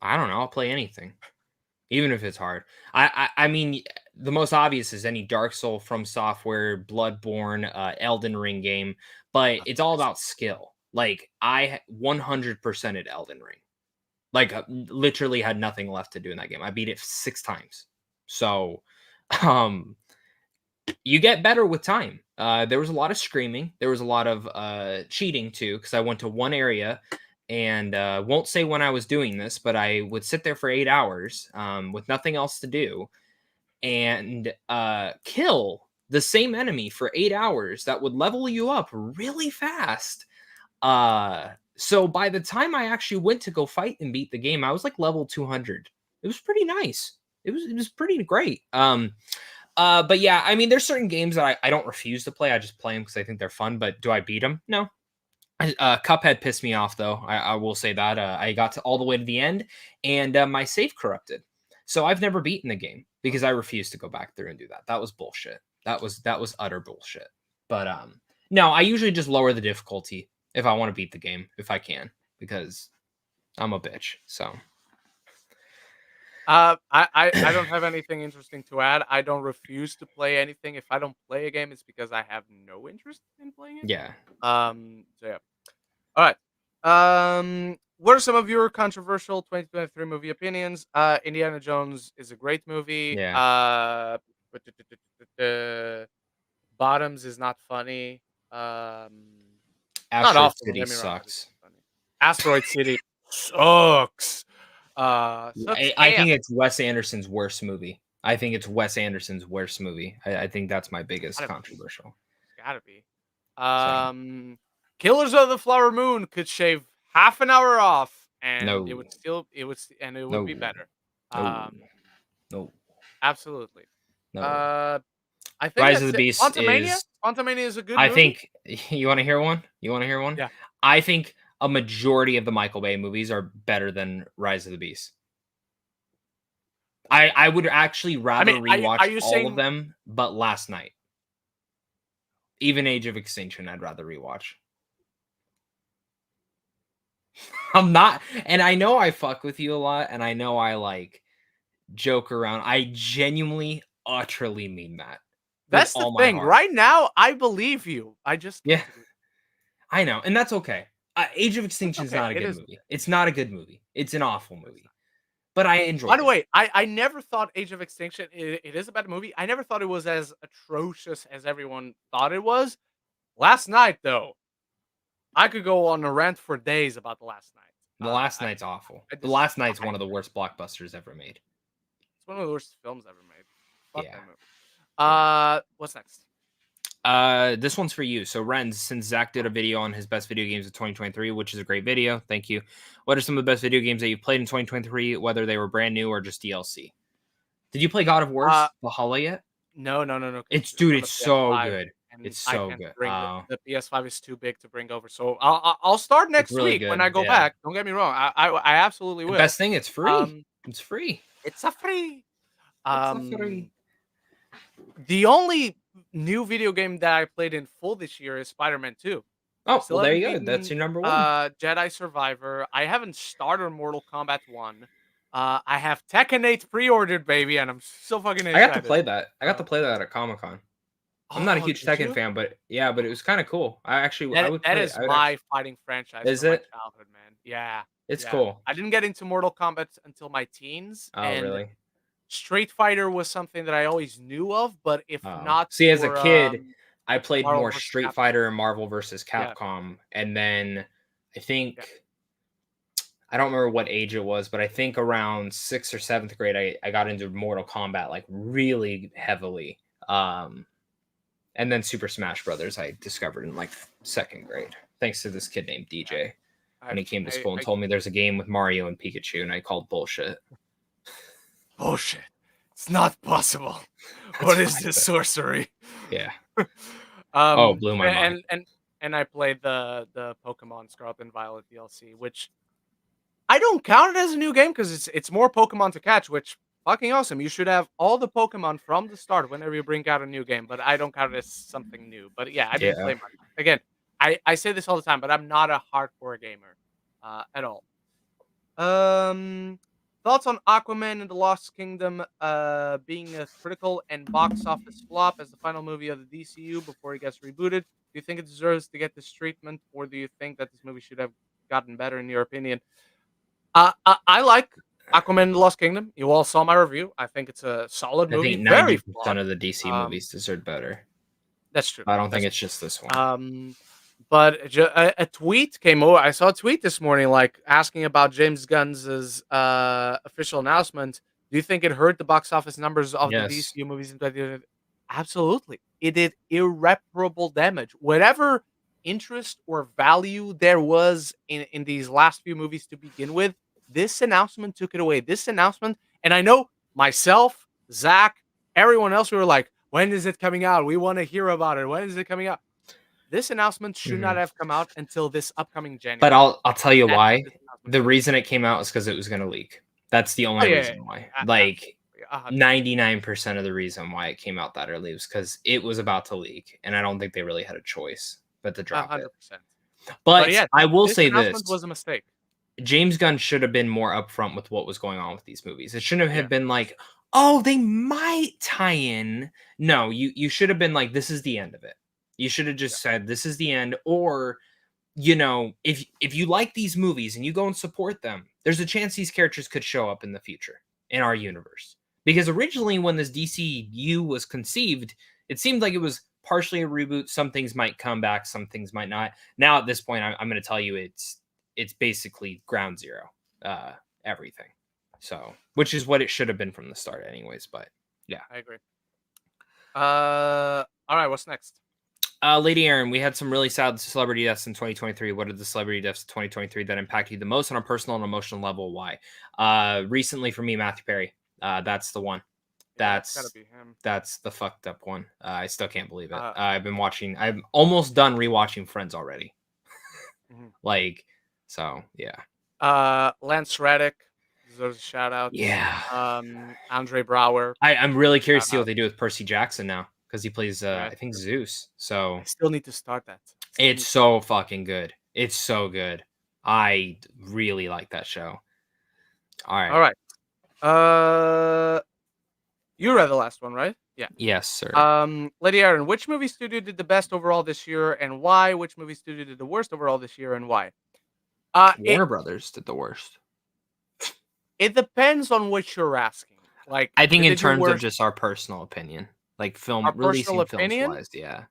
B: I don't know. I'll play anything, even if it's hard. I mean, the most obvious is any Dark Soul from Software, Bloodborne, Elden Ring game, but it's all about skill. Like I 100%ed Elden Ring. Like, literally had nothing left to do in that game. I beat it 6 times. So, um, you get better with time. There was a lot of screaming. There was a lot of cheating too, because I went to one area and won't say when I was doing this, but I would sit there for 8 hours with nothing else to do and kill the same enemy for 8 hours that would level you up really fast. So by the time I actually went to go fight and beat the game, I was like level 200. It was pretty nice. It was pretty great. But yeah, I mean, there's certain games that I don't refuse to play. I just play them because I think they're fun. But do I beat them? No. Cuphead pissed me off though. I will say that I got to all the way to the end and my save corrupted. So I've never beaten the game because I refused to go back through and do that. That was bullshit. That was utter bullshit. But no, I usually just lower the difficulty if I want to beat the game if I can because I'm a bitch. So
A: I don't have anything interesting to add. I don't refuse to play anything. If I don't play a game, it's because I have no interest in playing it.
B: yeah,
A: So yeah. All right. What are some of your controversial 2023 movie opinions? Indiana Jones is a great movie.
B: yeah.
A: But Bottoms is not funny. Not
B: Asteroid
A: awful. Don't
B: City
A: get me wrong, but it's
B: sucks.
A: not funny. Asteroid City sucks. Sucks
B: I
A: ass.
B: think it's Wes Anderson's worst movie. I think it's Wes Anderson's worst movie. I think that's my biggest
A: Gotta be.
B: controversial.
A: It's gotta be.
B: So
A: Killers of the Flower Moon could shave half an hour off, and
B: no,
A: it would
B: no,
A: be better.
B: no,
A: Um,
B: no,
A: Absolutely.
B: no.
A: Uh, I think
B: Rise of
A: that's
B: the
A: it.
B: Beast
A: Quantumania.
B: is.
A: Quantumania is a good
B: I
A: movie.
B: think you want to hear one. You want to hear one?
A: Yeah.
B: I think a majority of the Michael Bay movies are better than Rise of the Beast. I would actually
A: I
B: rather
A: mean, are
B: rewatch
A: you
B: all of
A: saying
B: them, but last night, even Age of Extinction, I'd rather rewatch. I'm not, and I know I fuck with you a lot, and I know I like joke around. I genuinely, utterly mean that with
A: that's the
B: all my
A: thing?
B: heart.
A: Right now, I believe you. I just
B: Yeah,
A: can't agree.
B: I know, and that's okay. Age of
A: It's
B: Extinction is
A: okay.
B: not a
A: It
B: good
A: is
B: movie.
A: okay.
B: It's not a good movie. It's an awful
A: It's
B: movie,
A: not.
B: but I
A: By
B: enjoyed
A: the
B: it.
A: way, I never thought Age of Extinction. It is a bad movie. I never thought it was as atrocious as everyone thought it was. Last night, though, I could go on a rant for days about the last night.
B: The Last Night's awful.
A: I
B: The Last Night's
A: despise
B: one of the
A: it.
B: worst blockbusters ever made.
A: It's one of the worst films ever made. Fuck
B: Yeah.
A: that movie.
B: Yeah.
A: What's next?
B: This one's for you. So, Ren, since Zach did a video on his best video games of 2023, which is a great video, thank you. What are some of the best video games that you've played in 2023, whether they were brand new or just DLC? Did you play God of War Valhalla yet?
A: No.
B: It's
A: It's on the
B: so
A: PS5,
B: good.
A: and
B: It's
A: I
B: so
A: can't
B: good.
A: bring the PS5 is too big to bring over. So I'll start next
B: really
A: week when
B: good,
A: I go
B: yeah.
A: back. Don't get me wrong. I absolutely
B: The
A: will.
B: best thing, it's free. It's free.
A: It's a free.
B: It's a free.
A: The only new video game that I played in full this year is Spider-Man 2.
B: Oh,
A: Still
B: well, there
A: haven't
B: you go. That's
A: beaten,
B: your number one.
A: Jedi Survivor. I haven't started Mortal Kombat 1. I have Tekken 8 pre-ordered, baby, and I'm so fucking excited.
B: I got to play that. I got to play that at Comic-Con. I'm not a huge
A: did
B: Tekken
A: you?
B: fan, but yeah, but it was kind of cool. I would
A: That
B: play
A: is
B: it.
A: my fighting franchise
B: Is
A: from my
B: it?
A: childhood, man. Yeah.
B: It's
A: Yeah.
B: cool.
A: I didn't get into Mortal Kombat until my teens,
B: Oh,
A: and
B: really?
A: Street Fighter was something that I always knew of, but if not
B: See, as a
A: for
B: kid, I played
A: Marvel
B: more
A: vs.
B: Street
A: Capcom.
B: Fighter and Marvel versus
A: Yeah.
B: Capcom, and then I think I don't remember what age it was, but I think around 6th or 7th grade, I got into Mortal Kombat like really heavily. And then Super Smash Brothers I discovered in like 2nd grade, thanks to this kid named DJ. And he came to school and told me there's a game with Mario and Pikachu, and I called bullshit.
A: Bullshit. It's not possible. What is this sorcery?
B: Yeah. Blew my mind.
A: And I played the Pokemon Scarlet and Violet DLC, which I don't count it as a new game because it's more Pokemon to catch, which fucking awesome. You should have all the Pokemon from the start whenever you bring out a new game, but I don't count it as something new. But yeah, I didn't play much. Again, I say this all the time, but I'm not a hardcore gamer at all. Thoughts on Aquaman and the Lost Kingdom being a critical and box office flop as the final movie of the DCU before it gets rebooted? Do you think it deserves to get this treatment, or do you think that this movie should have gotten better in your opinion? I like Aquaman and the Lost Kingdom. You all saw my review. I think it's a solid movie.
B: I think
A: very
B: 90% of the DC movies deserve better.
A: That's true.
B: I don't think it's just this one.
A: But a tweet came over. I saw a tweet this morning, like asking about James Gunn's official announcement. Do you think it hurt the box office numbers of the DCU movies in 2020? Absolutely, it did irreparable damage. Whatever interest or value there was in these last few movies to begin with, this announcement took it away. This announcement, and I know myself, Zach, everyone else, we were like, when is it coming out? We want to hear about it. When is it coming out? This announcement should not have come out until this upcoming January.
B: But I'll tell you why. The reason it came out is because it was going to leak. That's the only reason why. Like 99% of the reason why it came out that early was because it was about to leak, and I don't think they really had a choice but to drop 100%. It. But yeah, I will say this
A: was a mistake.
B: James Gunn should have been more upfront with what was going on with these movies. It shouldn't have been like, oh, they might tie in. No, you should have been like, this is the end of it. You should have just said, this is the end. Or, you know, if you like these movies and you go and support them, there's a chance these characters could show up in the future in our universe. Because originally when this DCU was conceived, it seemed like it was partially a reboot. Some things might come back, some things might not. Now at this point, I'm going to tell you it's basically ground zero, everything. So, which is what it should have been from the start anyways. But yeah.
A: I agree. All right, what's next?
B: Lady Aaron, we had some really sad celebrity deaths in 2023. What are the celebrity deaths of 2023 that impacted you the most on a personal and emotional level? Why? Recently for me, Matthew Perry. That's the one. That's gotta be him. That's the fucked up one. I still can't believe it. I'm almost done rewatching Friends already. Like, so yeah.
A: Lance Reddick deserves a shout out.
B: Yeah.
A: Andre Brower.
B: I'm really curious to see what they do with Percy Jackson now, because he plays I think Zeus. So
A: I still need to start that.
B: It's so fucking good. It's so good. I really like that show. All right.
A: You read the last one, right? Yeah.
B: Yes, sir.
A: Lady Aaron, which movie studio did the best overall this year and why? Which movie studio did the worst overall this year and why?
B: Warner Brothers did the worst.
A: It depends on what you're asking. Like,
B: I think in terms of just our personal opinion, like releasing films wise, yeah.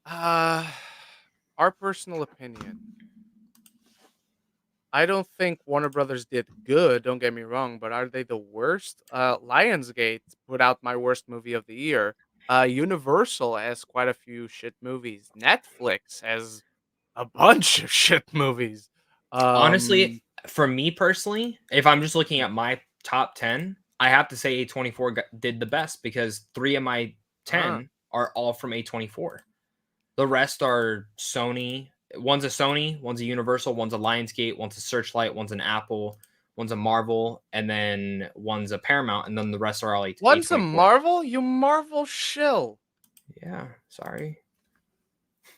A: Our personal opinion. I don't think Warner Brothers did good, don't get me wrong, but are they the worst? Lionsgate put out my worst movie of the year. Universal has quite a few shit movies. Netflix has a bunch of shit movies.
B: Honestly,
A: Um,
B: for me personally, if I'm just looking
A: mm,
B: at my top 10, I have to say A24 did the best because 3 of my
A: uh,
B: 10 are all from A24. The rest are Sony. One's a Sony, one's a Universal, one's a Lionsgate, one's a Searchlight, one's an Apple, one's a Marvel, and then one's a Paramount, and then the rest are all
A: one's a
B: A24.
A: Marvel, you Marvel shill.
B: Yeah, sorry.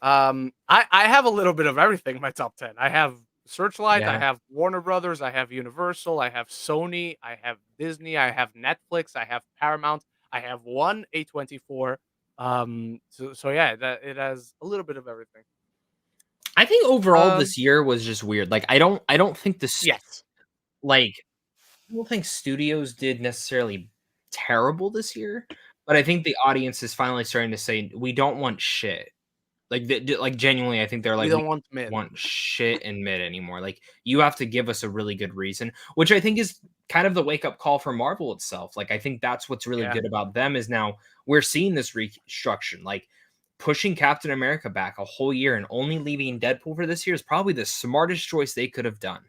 A: I have a little bit of everything in my top 10. I have Searchlight, I
B: Yeah.
A: have Warner Brothers, I have Universal, I have Sony, I have Disney, I have Netflix, I have Paramount, I have one A24. So yeah, that it has a little bit of everything.
B: I think overall
A: Um,
B: this year was just weird. Like I don't think this
A: yes.
B: like I don't think studios did necessarily terrible this year, but I think the audience is finally starting to say we don't want shit. Like like genuinely, I think they're
A: We
B: like we
A: don't want
B: don't
A: mid.
B: want shit and mid anymore. Like you have to give us a really good reason, which I think is kind of the wake up call for Marvel itself. Like I think that's what's really
A: Yeah,
B: good about them is now we're seeing this reconstruction. Like pushing Captain America back a whole year and only leaving Deadpool for this year is probably the smartest choice they could have done.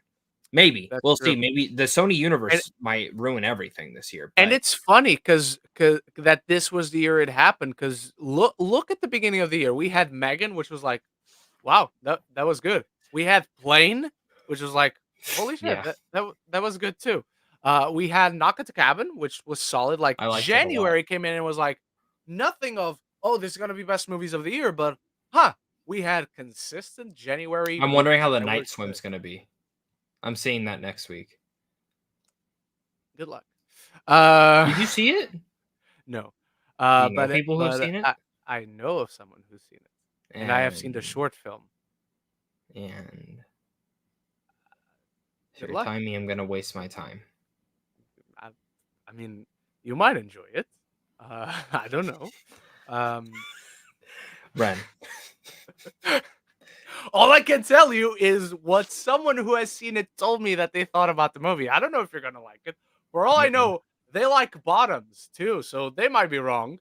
B: Maybe.
A: that's
B: We'll see.
A: true.
B: Maybe the Sony
A: And
B: universe might ruin everything this year,
A: and
B: but
A: it's funny because that this was the year it happened. Because look at the beginning of the year. We had Megan, which was like, wow, that was good. We had Plane, which was like, holy shit,
B: yeah,
A: that was good too. We had Knock at the Cabin, which was solid. Like
B: I liked it a lot.
A: January came in and was like nothing of, oh, this is gonna be best movies of the year, but huh, we had consistent January
B: I'm wondering how
A: movies
B: the
A: that were
B: night
A: good.
B: swim's gonna be. I'm seeing that next week.
A: Good luck. Uh,
B: Did you see it?
A: no,
B: Do you know people who have
A: but
B: seen it?
A: I know of someone who's seen it, and I have seen the
B: And
A: short film.
B: and so
A: Good
B: you're
A: luck.
B: telling me I'm gonna waste my time.
A: I, I mean, you might enjoy it. I don't know. Um,
B: Ren.
A: all I can tell you is what someone who has seen it told me that they thought about the movie. I don't know if you're gonna like it. For all I
B: Mm-mm.
A: know, they like bottoms too, so they might be wrong.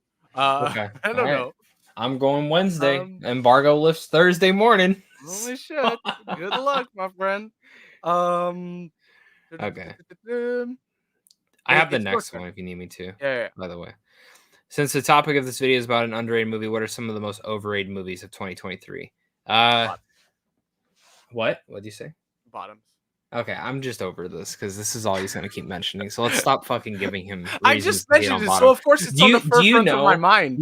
B: Okay.
A: I
B: All
A: don't
B: right.
A: know.
B: I'm going Wednesday.
A: Um,
B: Embargo lifts Thursday morning.
A: holy shit. Good luck, my friend. Um,
B: Okay.
A: it,
B: I have the
A: it's your
B: next one
A: turn.
B: if you need me to,
A: Yeah, yeah, yeah.
B: by the way. Since the topic of this video is about an underrated movie, what are some of the most overrated movies of 2023? Uh,
A: Bot-
B: what? What'd you say?
A: bottoms.
B: Okay, I'm just over this because this is all he's gonna keep mentioning. So let's stop fucking giving him
A: I
B: reasons
A: just
B: to hate
A: mentioned
B: on
A: it, so
B: bottom.
A: of course it's
B: Do
A: on the
B: you do you
A: forefront of my
B: know?
A: mind.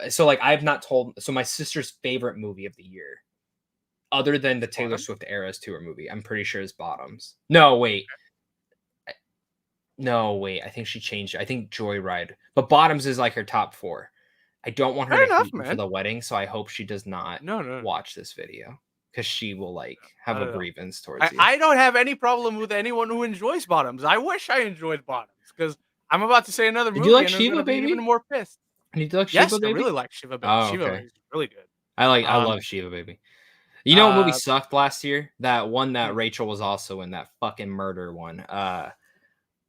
B: So like I've not told. So my sister's favorite movie of the year, other than the Taylor
A: Bottoms?
B: Swift Eras tour movie, I'm pretty sure is Bottoms. No, wait. No, wait. I think she changed it. I think Joyride, but Bottoms is like her top four. I don't want her
A: Fair
B: to
A: enough,
B: hate me for
A: man.
B: the wedding, so I hope she does not
A: No, no, no.
B: watch this video because she will like have
A: Not
B: a
A: at all.
B: grievance towards you.
A: I don't have any problem with anyone who enjoys bottoms. I wish I enjoyed bottoms because I'm about to say another
B: Did you
A: movie
B: like
A: and I'm gonna
B: Shiva
A: be even
B: Baby?
A: more pissed.
B: Did you like Shiva
A: Yes, I really
B: Baby?
A: like Shiva Baby.
B: Oh,
A: Shiva
B: okay.
A: Baby is really good.
B: I love
A: Um,
B: Shiva Baby. You know what movie
A: uh,
B: sucked last year? That one that
A: hmm.
B: Rachel was also in, that fucking murder one.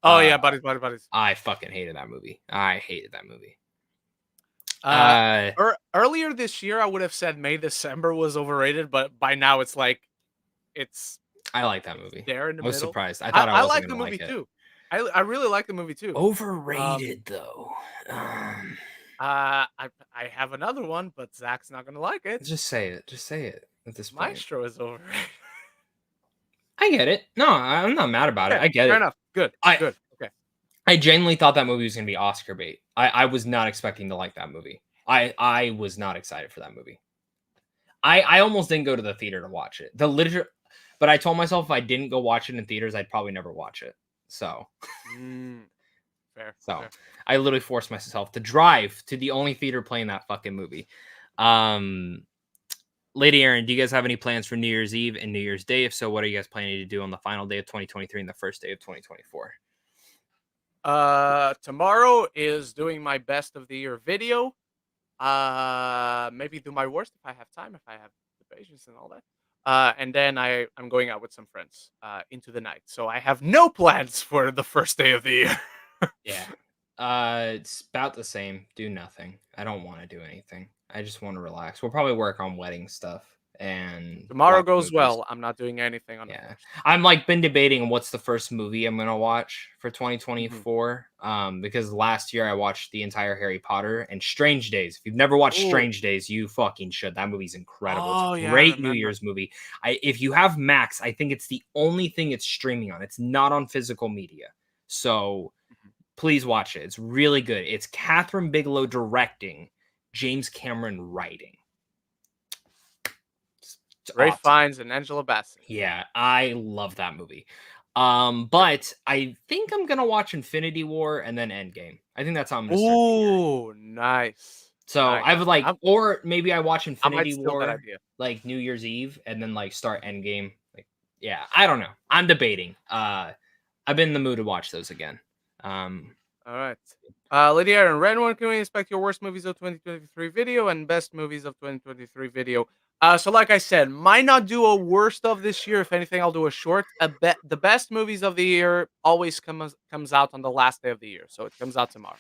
A: Oh
B: Uh
A: yeah, buddies, buddies, buddies.
B: I fucking hated that movie. I hated that movie.
A: Uh,
B: Uh
A: earlier this year I would have said May December was overrated, but by now it's like it's
B: I like that
A: it's
B: movie.
A: there in the
B: I was
A: middle.
B: surprised. I thought I
A: I
B: wasn't
A: like the
B: gonna
A: movie
B: like it.
A: too. I really like the movie too. Um,
B: Overrated though.
A: I have another one, but Zach's not gonna like it.
B: Just say it. Just say it at this point.
A: Maestro is overrated.
B: I get it. No, I'm not mad about it.
A: Okay,
B: I get
A: fair
B: it.
A: enough. Good,
B: I
A: good. Okay.
B: I genuinely thought that movie was gonna be Oscar bait. I was not expecting to like that movie. I was not excited for that movie. I almost didn't go to the theater to watch it. But I told myself if I didn't go watch it in theaters, I'd probably never watch it. So
A: Mm, fair,
B: so
A: fair.
B: I literally forced myself to drive to the only theater playing that fucking movie. Um Lady Aaron, do you guys have any plans for New Year's Eve and New Year's Day? If so, what are you guys planning to do on the final day of 2023 and the first day of 2024?
A: Tomorrow is doing my best of the year video. Maybe do my worst if I have time, if I have the patience and all that. And then I'm going out with some friends into the night. So I have no plans for the first day of the year.
B: Yeah. It's about the same. Do nothing. I don't want to do anything. I just want to relax. We'll probably work on wedding stuff and
A: Tomorrow
B: watch
A: goes
B: movies.
A: well. I'm not doing anything on the
B: Yeah.
A: first.
B: I'm like been debating what's the first movie I'm gonna watch for
A: Mhm.
B: 2024. Because last year I watched the entire Harry Potter and Strange Days. If you've never watched
A: Ooh.
B: Strange Days, you fucking should. That movie's incredible. It's a
A: Oh yeah, I
B: great New
A: remember.
B: Year's movie. If you have Max, I think it's the only thing it's streaming on. It's not on physical media. So
A: Mhm.
B: please watch it. It's really good. It's Catherine Bigelow directing, James Cameron writing. It's
A: Ray
B: awesome.
A: Fiennes and Angela Bassett.
B: Yeah, I love that movie. But I think I'm gonna watch Infinity War and then Endgame. I think that's how I'm gonna start the year.
A: Ooh, nice,
B: So
A: nice.
B: I would like,
A: I
B: or maybe I watch
A: I might
B: Infinity
A: steal that
B: War
A: idea.
B: like New Year's Eve and then like start Endgame. Like, yeah, I don't know. I'm debating. I've been in the mood to watch those again. Um,
A: All right. Lydia and Ren, when can we expect your worst movies of 2023 video and best movies of 2023 video? So like I said, might not do a worst of this year. If anything, I'll do a short. The best movies of the year always comes out on the last day of the year, so it comes out tomorrow.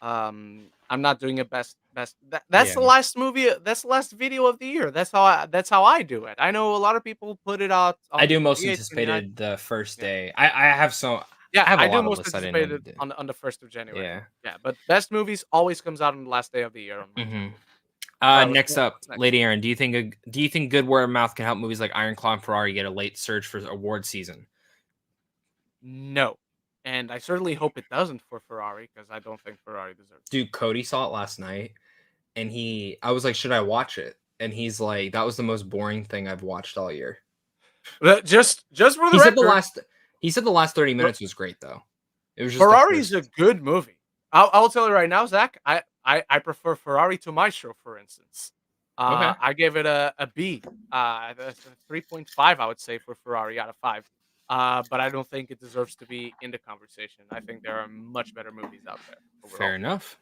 A: I'm not doing a best. That's
B: yeah,
A: the last movie. That's the last video of the year. That's how I do it. I know a lot of people put it out
B: I
A: on
B: do
A: the
B: most
A: 28th, 29th.
B: anticipated the first
A: Yeah.
B: day. I have so
A: Yeah,
B: I have a
A: I do
B: lot of
A: most
B: lists I didn't
A: anticipated
B: even do.
A: on the 1st of January.
B: Yeah.
A: Yeah, but best movies always comes out on the last day of the year on my channel.
B: hmm
A: All right,
B: Next up,
A: what's next?
B: Lady Aaron, do you think good word of mouth can help movies like Iron Claw and Ferrari get a late surge for award season?
A: No, and I certainly hope it doesn't for Ferrari because I don't think Ferrari deserves it.
B: Dude, Cody saw it last night, and I was like, should I watch it? And he's like, that was the most boring thing I've watched all year.
A: But just for the
B: He said the
A: record,
B: last he said the last 30 minutes was great though. It was just the
A: Ferrari is
B: first.
A: a good movie. I'll tell you right now, Zach. I prefer Ferrari to Maestro, for instance.
B: Okay.
A: I gave it a B. That's a 3.5, I would say, for Ferrari out of 5. But I don't think it deserves to be in the conversation. I think there are much better movies out there
B: Fair
A: overall.
B: enough.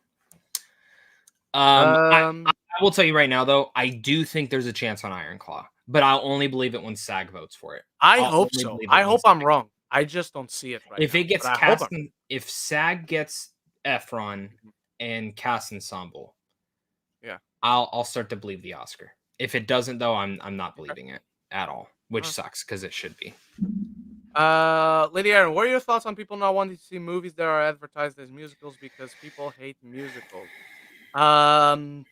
B: I
A: Um,
B: will tell you right now though, I do think there's a chance on Iron Claw, but I'll only believe it when SAG votes for it.
A: I
B: I'll
A: hope
B: only
A: so.
B: believe it
A: I
B: when
A: hope
B: SAG.
A: I'm wrong. I just don't see it right
B: If
A: now.
B: it gets
A: But I hope I'm.
B: if SAG gets Efron
A: Mhm.
B: and cast ensemble,
A: Yeah.
B: I'll start to believe the Oscar. If it doesn't though, I'm not
A: Okay.
B: believing it at all, which sucks because it should be.
A: Lady Aaron, what are your thoughts on people not wanting to see movies that are advertised as musicals because people hate musicals? Um,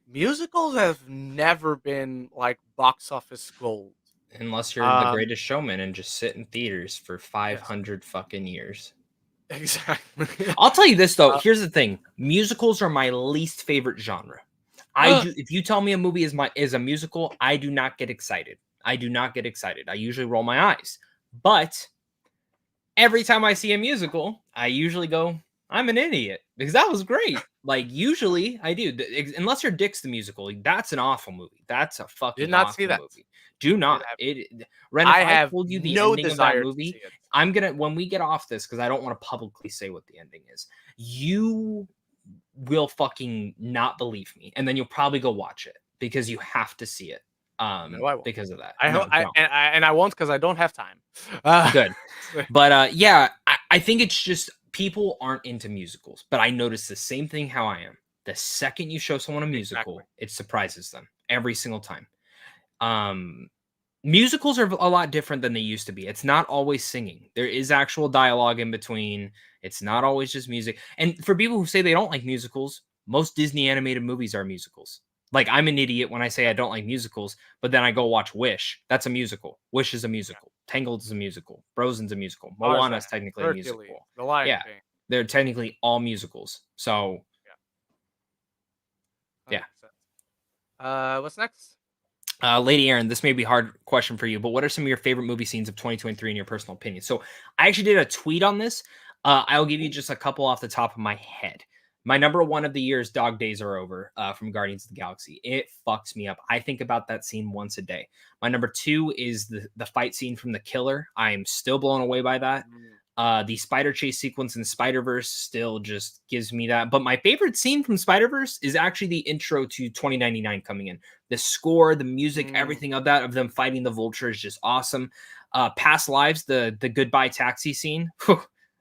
A: Musicals have never been like box office gold.
B: Unless you're the
A: Um,
B: greatest showman and just sit in theaters for
A: yes,
B: 500 fucking years.
A: exactly.
B: I'll tell you this though.
A: uh,
B: Here's the thing: musicals are my least favorite genre. I do. If you tell me a movie is a musical, I do not get excited. I do not get excited. I usually roll my eyes. But every time I see a musical, I usually go, "I'm an idiot," because that was great. Like usually, I do. Unless you're Dick's the musical, that's an awful movie. That's a
A: did
B: fucking
A: not see
B: awful
A: that.
B: movie. Do
A: Did
B: not.
A: have.
B: Ren, if
A: I
B: I
A: have
B: told you the
A: no
B: ending of that
A: desire to see
B: movie,
A: it.
B: I'm gonna when we get off this because I don't want to publicly say what the ending is. You will fucking not believe me, and then you'll probably go watch it because you have to see it.
A: No, I won't.
B: Because of that.
A: I hope
B: No, don't.
A: and I won't because I don't have time. Uh,
B: Good. But yeah, I think it's just people aren't into musicals. But I notice the same thing how I am. The second you show someone a
A: exactly.
B: musical, it surprises them every single time. Um, musicals are a lot different than they used to be. It's not always singing. There is actual dialogue in between. It's not always just music. And for people who say they don't like musicals, most Disney animated movies are musicals. Like I'm an idiot when I say I don't like musicals, but then I go watch Wish. That's a musical. Wish is a
A: Yeah.
B: musical. Tangled is a musical. Frozen's a musical. Moana
A: Tarzan,
B: is technically a
A: Hercules,
B: musical.
A: The Lion
B: Yeah,
A: King.
B: they're technically all musicals. So
A: Yeah,
B: yeah.
A: 100%. What's next?
B: Lady Aaron, this may be a hard question for you, but what are some of your favorite movie scenes of 2023 in your personal opinion? So I actually did a tweet on this. I'll give you just a couple off the top of my head. My number one of the year is Dog Days Are Over from Guardians of the Galaxy. It fucks me up. I think about that scene once a day. My number two is the fight scene from The Killer. I am still blown away by that. The spider chase sequence in Spider-Verse still just gives me that. But my favorite scene from Spider-Verse is actually the intro to 2099 coming in. The score, the music, everything of that, of them fighting the Vulture is just awesome. Past Lives, the goodbye taxi scene,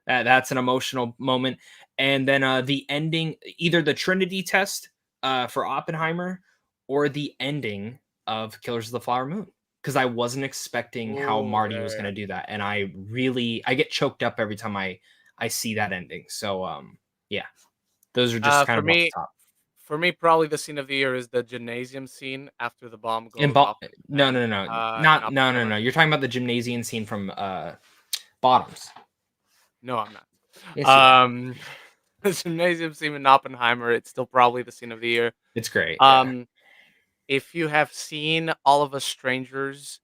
B: that's an emotional moment. And then the ending, either the Trinity test for Oppenheimer or the ending of Killers of the Flower Moon, because I wasn't expecting how
A: Ooh,
B: Marty
A: yeah,
B: was
A: yeah,
B: going
A: yeah.
B: to do that, and I get choked up every time I see that ending. So yeah, those are just kind
A: For
B: of off
A: me,
B: the top.
A: probably the scene of the year is the gymnasium scene after the bomb
B: In
A: goes off in the
B: no,
A: tank.
B: no, no, no,
A: In
B: not no, no, no.
A: Oppenheimer.
B: You're talking about the gymnasium scene from Bottoms.
A: No, I'm not.
B: Yes, you are.
A: The gymnasium scene in Oppenheimer. It's still probably the scene of the year.
B: It's great. Yeah.
A: Um, if you have seen All of Us Strangers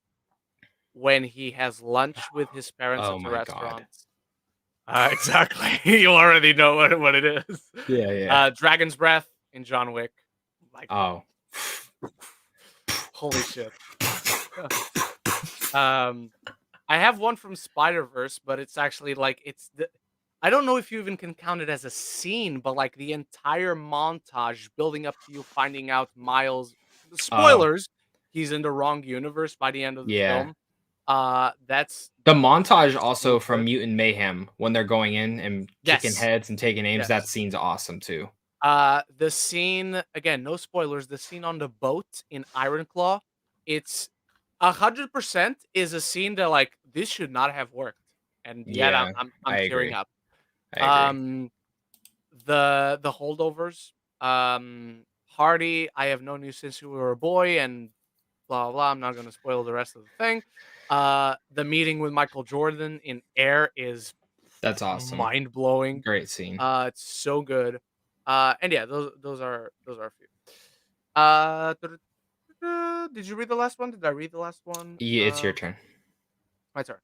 A: when he has lunch with his parents
B: Oh
A: at the
B: my god.
A: restaurant. Exactly. You already know what it is.
B: Yeah, yeah.
A: Dragon's Breath in John Wick. Like,
B: Oh.
A: holy shit. um, I have one from Spider Verse, but it's actually like I don't know if you even can count it as a scene, but like the entire montage building up to you finding out Miles.
B: Oh,
A: Spoilers. He's in the wrong universe by the end of the
B: yeah.
A: film. That's
B: The montage also
A: so
B: from
A: good.
B: Mutant Mayhem when they're going in and kicking
A: Yes.
B: heads and taking names, that
A: Yes.
B: scene's awesome too.
A: The scene again, no spoilers. The scene on the boat in Ironclaw, it's 100% is a scene that like this should not have worked, and yet
B: Yeah,
A: I'm
B: I
A: tearing
B: agree.
A: up.
B: I agree.
A: Um, the holdovers, Hardy. I have known you since you were a boy, and blah blah. Blah. I'm not gonna spoil the rest of the thing. The meeting with Michael Jordan in Air is
B: That's awesome.
A: mind blowing.
B: Great scene.
A: It's so good. And yeah, those are a few. Did you read the last one? Did I read the last one?
B: Yeah, it's your turn.
A: My turn.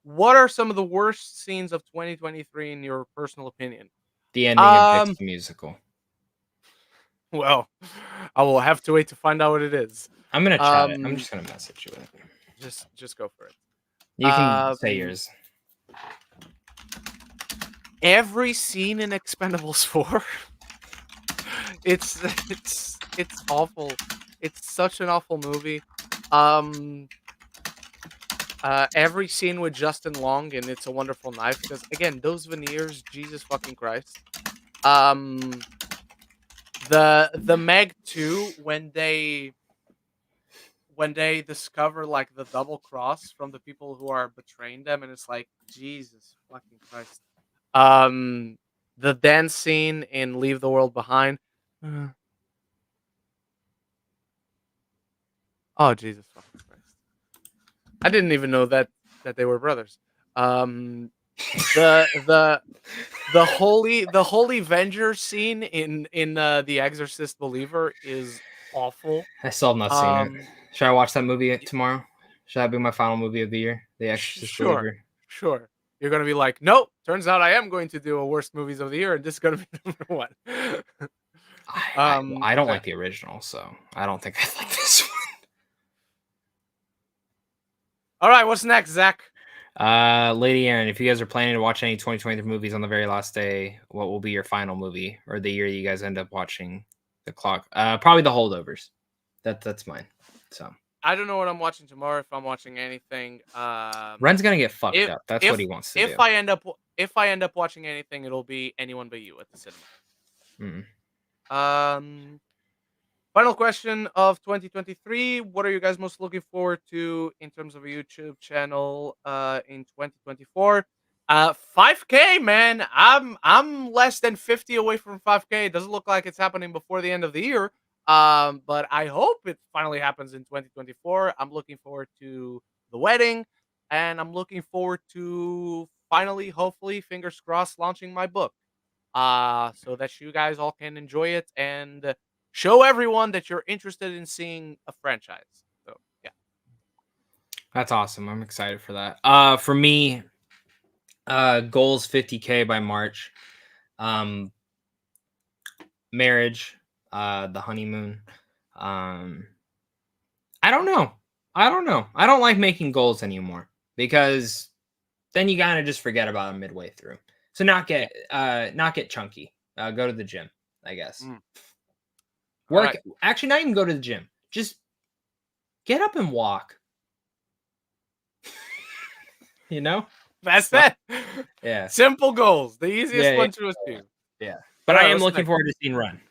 A: What are some of the worst scenes of 2023 in your personal opinion?
B: The ending of Vix
A: Um,
B: the Musical.
A: well, I will have to wait to find out what it is.
B: I'm gonna chat it. I'm
A: Um,
B: just gonna message you it.
A: just go for it.
B: You can say
A: Um,
B: yours.
A: every scene in Expendables 4. it's it's awful. It's such an awful movie. Um, every scene with Justin Long and It's a Wonderful Knife, because again, those veneers, Jesus fucking Christ. Um, the Meg 2 when they discover like the double cross from the people who are betraying them, and it's like Jesus fucking Christ. Um, the dance scene in Leave the World Behind. Uh, oh Jesus fucking Christ! I didn't even know that they were brothers. Um, the the the Holy Venger scene in The Exorcist Believer is awful.
B: I still have not seen it.
A: Um,
B: Should I watch that movie
A: y-
B: tomorrow? Should that be my final movie of the year? The Exorcist
A: sure,
B: Believer.
A: sure. You're gonna be like, nope. Turns out I am going to do a worst movies of the year, and this is gonna be number one.
B: I don't
A: Okay.
B: like the original, so I don't think I like this one.
A: All right. What's next, Zach?
B: Lady Aaron, if you guys are planning to watch any 2023 movies on the very last day, what will be your final movie or the year you guys end up watching the clock? Probably The Holdovers. That's mine. So
A: I don't know what I'm watching tomorrow. If I'm watching anything,
B: Ren's gonna get fucked
A: if
B: up. That's what
A: if
B: he wants to do.
A: if I end up watching anything, it'll be Anyone But You at the cinema.
B: Mm.
A: Um, Final question of 2023. What are you guys most looking forward to in terms of a YouTube channel in 2024? 5K, man. I'm less than 50 away from 5K. It doesn't look like it's happening before the end of the year. But I hope it finally happens in 2024. I'm looking forward to the wedding, and I'm looking forward to finally, hopefully, fingers crossed, launching my book. So that you guys all can enjoy it and show everyone that you're interested in seeing a franchise. So yeah.
B: That's awesome. I'm excited for that. For me, goals 50K by March. Um, marriage, the honeymoon. Um, I don't know. I don't know. I don't like making goals anymore because then you kind of just forget about them midway through. So not get chunky. Go to the gym, I guess.
A: Mm.
B: Work.
A: Alright.
B: Actually, not even go to the gym. Just get up and walk. You know?
A: That's
B: So,
A: it.
B: yeah.
A: Simple goals. The easiest
B: Yeah,
A: one to achieve.
B: yeah. But I
A: Alright,
B: am
A: what's
B: looking
A: next?
B: forward to seeing Ren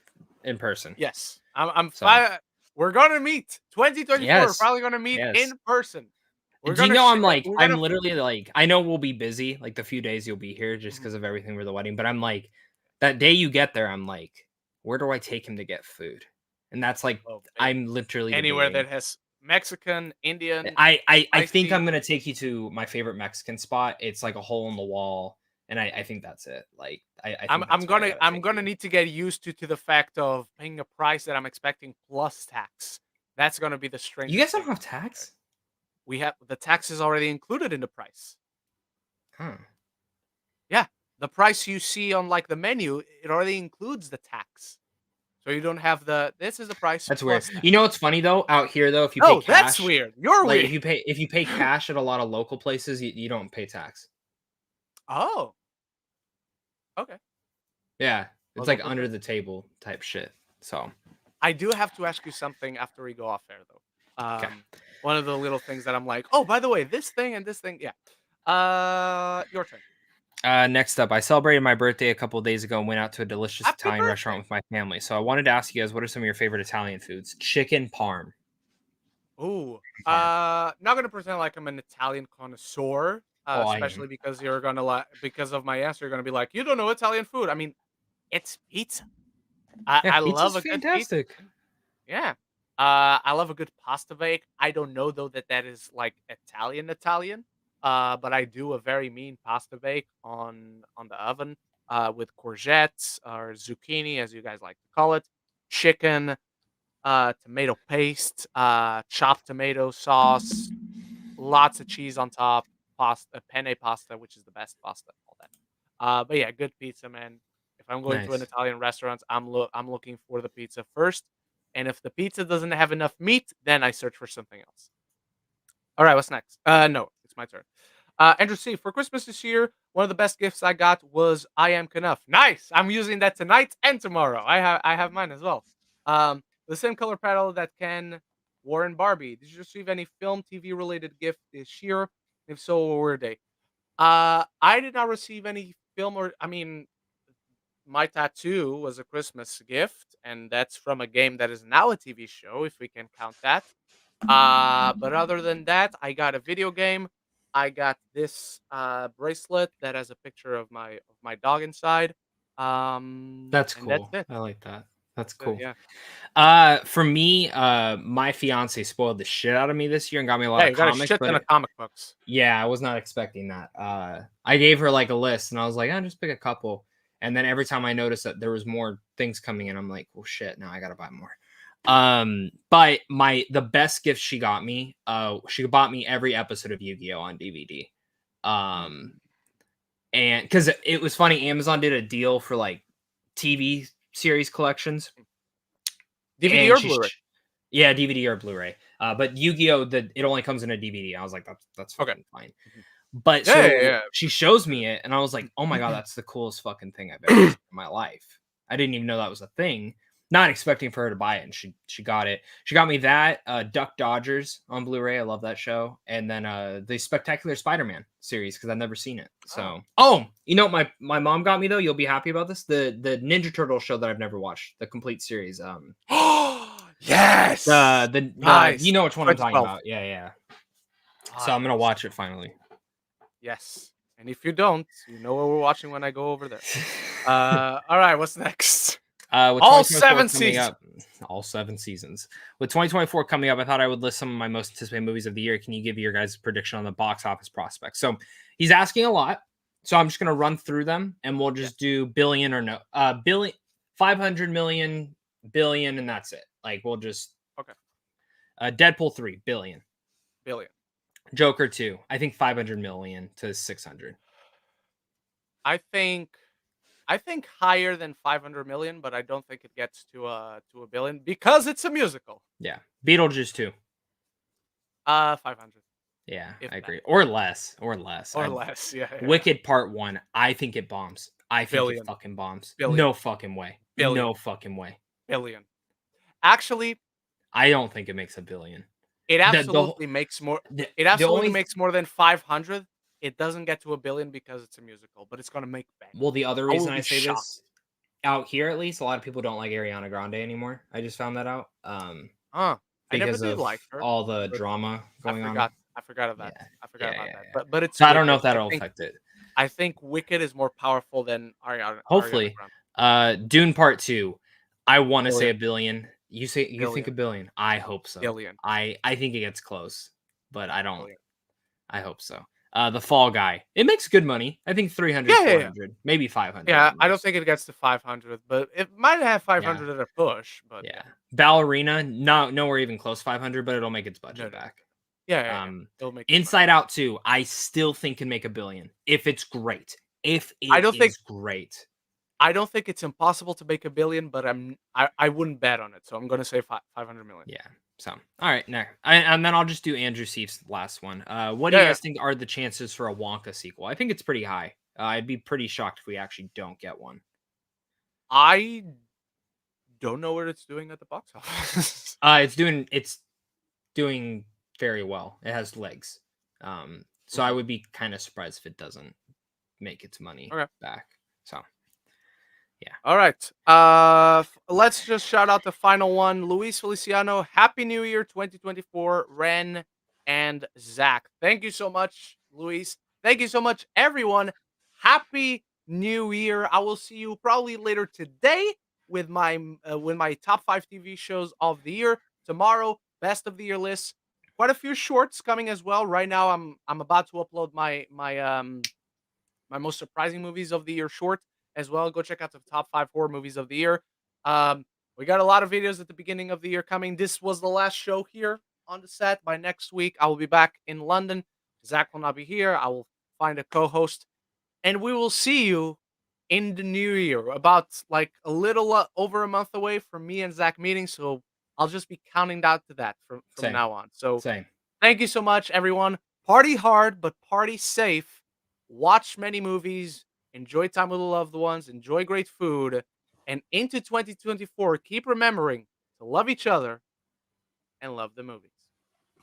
B: in person.
A: Yes. I'm
B: So
A: fine. We're gonna meet. 2024. We're
B: yes,
A: probably gonna meet
B: yes.
A: in person. We're
B: Do you
A: gonna
B: know
A: we're
B: I'm
A: gonna
B: literally like, I know we'll be busy, like the few days you'll be here just
A: Mhm.
B: because of everything for the wedding, but I'm like, that day you get there, I'm like, where do I take him to get food? And that's like,
A: Oh, baby.
B: I'm literally
A: Anywhere
B: debating.
A: that has Mexican, Indian,
B: I think
A: spicy.
B: I'm gonna take you to my favorite Mexican spot. It's like a hole in the wall, and I think that's it. Like I think that's where I gotta
A: I'm
B: take
A: gonna
B: you.
A: need to get used to the fact of paying a price that I'm expecting plus tax. That's gonna be the
B: You
A: strangest
B: guys don't
A: thing.
B: have tax?
A: We have the tax is already included in the price.
B: Huh.
A: Yeah, the price you see on like the menu, it already includes the tax. So you don't have this is the price
B: That's weird.
A: plus tax.
B: You know what's funny though? Out here though, if you pay
A: No, that's
B: cash,
A: weird. You're
B: like
A: weird.
B: if you pay cash at a lot of local places, you don't pay tax.
A: Oh, okay.
B: Yeah,
A: A
B: it's
A: little
B: like
A: bit
B: under
A: there.
B: the table type shit. So
A: I do have to ask you something after we go off air though.
B: okay.
A: One of the little things that I'm like, oh, by the way, this thing and this thing, yeah. Your turn.
B: Next up, I celebrated my birthday a couple of days ago and went out to a delicious
A: Happy
B: Italian restaurant
A: birthday.
B: with my family. So I wanted to ask you guys, what are some of your favorite Italian foods? Chicken parm.
A: Ooh.
B: Parm.
A: Not gonna pretend like I'm an Italian connoisseur.
B: Oh, I am.
A: Especially because you're gonna because of my answer, you're gonna be like, you don't know Italian food. I mean, it's pizza.
B: Yeah,
A: I love
B: pizza's
A: a good pizza.
B: fantastic.
A: Yeah. I love a good pasta bake. I don't know though that is like Italian. But I do a very mean pasta bake on the oven. With courgettes or zucchini, as you guys like to call it, chicken, tomato paste, chopped tomato sauce, lots of cheese on top, pasta, penne pasta, which is the best pasta, all that. But yeah, good pizza, man. If I'm going to an
B: Nice.
A: Italian restaurant, I'm looking for the pizza first, and if the pizza doesn't have enough meat, then I search for something else. All right, what's next? No, it's my turn. Andrew C. For Christmas this year, one of the best gifts I got was I Am Knuff. Nice. I'm using that tonight and tomorrow. I have mine as well. The same color palette that Ken wore in Barbie. Did you receive any film, TV related gift this year? If so, what were they? I did not receive any film or I mean, my tattoo was a Christmas gift, and that's from a game that is now a TV show, if we can count that. But other than that, I got a video game. I got this bracelet that has a picture of my dog inside.
B: That's
A: And that's
B: cool.
A: it.
B: I like that. That's
A: That's it,
B: cool.
A: yeah.
B: For me, my fiance spoiled the shit out of me this year and got me a lot
A: Yeah,
B: of
A: you got a
B: comics,
A: shit
B: but
A: ton of comic books.
B: yeah, I was not expecting that. I gave her like a list and I was like, I'll just pick a couple. And then every time I noticed that there was more things coming in, I'm like, well shit, now I gotta buy more. But the best gift she bought me every episode of Yu-Gi-Oh! On DVD. Um,
A: Mm.
B: and because it was funny, Amazon did a deal for like TV series collections.
A: DVD
B: And
A: or Blu-ray?
B: yeah, DVD or Blu-ray. But Yu-Gi-Oh, it only comes in a DVD. I was like, that's
A: Okay.
B: fucking fine.
A: Mhm.
B: But
A: Yeah, yeah,
B: so
A: yeah.
B: she shows me it, and I was like, oh my god, that's the coolest fucking thing I've ever seen in my life. I didn't even know that was a thing. Not expecting for her to buy it, and she got it. She got me that Duck Dodgers on Blu-ray. I love that show, and then the Spectacular Spider-Man series because I've never seen it.
A: Oh.
B: So, oh, you know what my mom got me though. You'll be happy about this. The Ninja Turtle show that I've never watched, the complete series.
A: Yes!
B: The
A: Nice.
B: you know which one I'm talking
A: 2012.
B: about. Yeah, yeah. So I'm gonna
A: Nice.
B: watch it finally.
A: Yes. And if you don't, you know what we're watching when I go over there. All right, what's next?
B: With
A: All
B: 2024
A: 7
B: coming
A: seasons.
B: up, all 7 seasons. With 2024 coming up, I thought I would list some of my most anticipated movies of the year. Can you give your guys' prediction on the box office prospects? So he's asking a lot, so I'm just gonna run through them, and we'll just do billion or no, billion, 500 million, billion, and that's it. Like we'll just
A: Okay.
B: Deadpool 3 billion,
A: Billion.
B: Joker 2, I think 500 million to 600.
A: I think higher than 500 million, but I don't think it gets to a billion because it's a musical.
B: Yeah, Beetlejuice 2.
A: 500.
B: Yeah,
A: if
B: I
A: that,
B: agree. Or less. Or less.
A: or less. Yeah,
B: Wicked Part 1, I think it bombs. I think it
A: billion,
B: fucking bombs.
A: billion,
B: No fucking way.
A: billion,
B: No fucking way.
A: billion. Actually,
B: I don't think it makes a billion.
A: it
B: The whole
A: absolutely makes more. It
B: the
A: absolutely
B: only
A: makes more than 500. It doesn't get to a billion because it's a musical, but it's gonna make bank.
B: well, the other
A: I
B: reason
A: will
B: I
A: be
B: say
A: shocked.
B: this, out here at least, a lot of people don't like Ariana Grande anymore. I just found that out.
A: Huh. I never
B: Because
A: did
B: of
A: like her,
B: all the
A: but
B: drama
A: I
B: going on.
A: forgot. I forgot of
B: Yeah.
A: that. I forgot
B: Yeah,
A: about
B: yeah,
A: that.
B: yeah.
A: But it's
B: So I
A: good
B: don't know
A: though.
B: if that'll affect it.
A: I think Wicked is more powerful than Ariana
B: Hopefully.
A: Grande.
B: Dune Part 2, I wanna say
A: Billion,
B: a billion. You think a
A: billion,
B: billion. I hope so.
A: billion,
B: I think it gets close, but I don't.
A: billion.
B: I hope so. The Fall Guy, it makes good money. I think 300,
A: Yeah, yeah, yeah.
B: 400, maybe 500
A: Yeah,
B: at
A: I don't
B: most.
A: think it gets to 500, but it might have
B: Yeah,
A: 500 at a push. But
B: yeah.
A: yeah,
B: Ballerina, nowhere even close 500, but it'll make its
A: no,
B: budget
A: no, no.
B: back.
A: Yeah, yeah, yeah.
B: Um,
A: It'll make its money.
B: Inside Out 2, I still think can make a billion if it's great. If
A: I
B: it
A: don't think
B: is great.
A: I don't think it's impossible to make a billion, but I wouldn't bet on it. So I'm gonna say 500 million.
B: Yeah. So, all right, now, and then I'll just do Andrew Seif's last one. What do
A: Yeah,
B: you
A: yeah.
B: guys think are the chances for a Wonka sequel? I think it's pretty high. I'd be pretty shocked if we actually don't get one.
A: I don't know what it's doing at the box office.
B: It's doing very well. It has legs. So I
A: Mhm.
B: would be kind of surprised if it doesn't make its money
A: Okay.
B: back. So yeah,
A: All right. Let's just shout out the final one. Luis Feliciano, Happy New Year 2024, Ren and Zach. Thank you so much, Luis. Thank you so much, everyone. Happy New Year. I will see you probably later today with my top 5 TV shows of the year. Tomorrow, best of the year list. Quite a few shorts coming as well. Right now, I'm about to upload my most surprising movies of the year short as well. Go check out the top 5 horror movies of the year. Um, we got a lot of videos at the beginning of the year coming. This was the last show here on the set. By next week, I will be back in London. Zach will not be here. I will find a co-host, and we will see you in the new year. About like a little over a month away from me and Zach meeting. So I'll just be counting down to that from
B: same,
A: now on. So
B: same.
A: thank you so much, everyone. Party hard, but party safe. Watch many movies. Enjoy time with the loved ones. Enjoy great food. And into 2024, keep remembering to love each other and love the movies.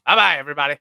A: Bye bye, everybody.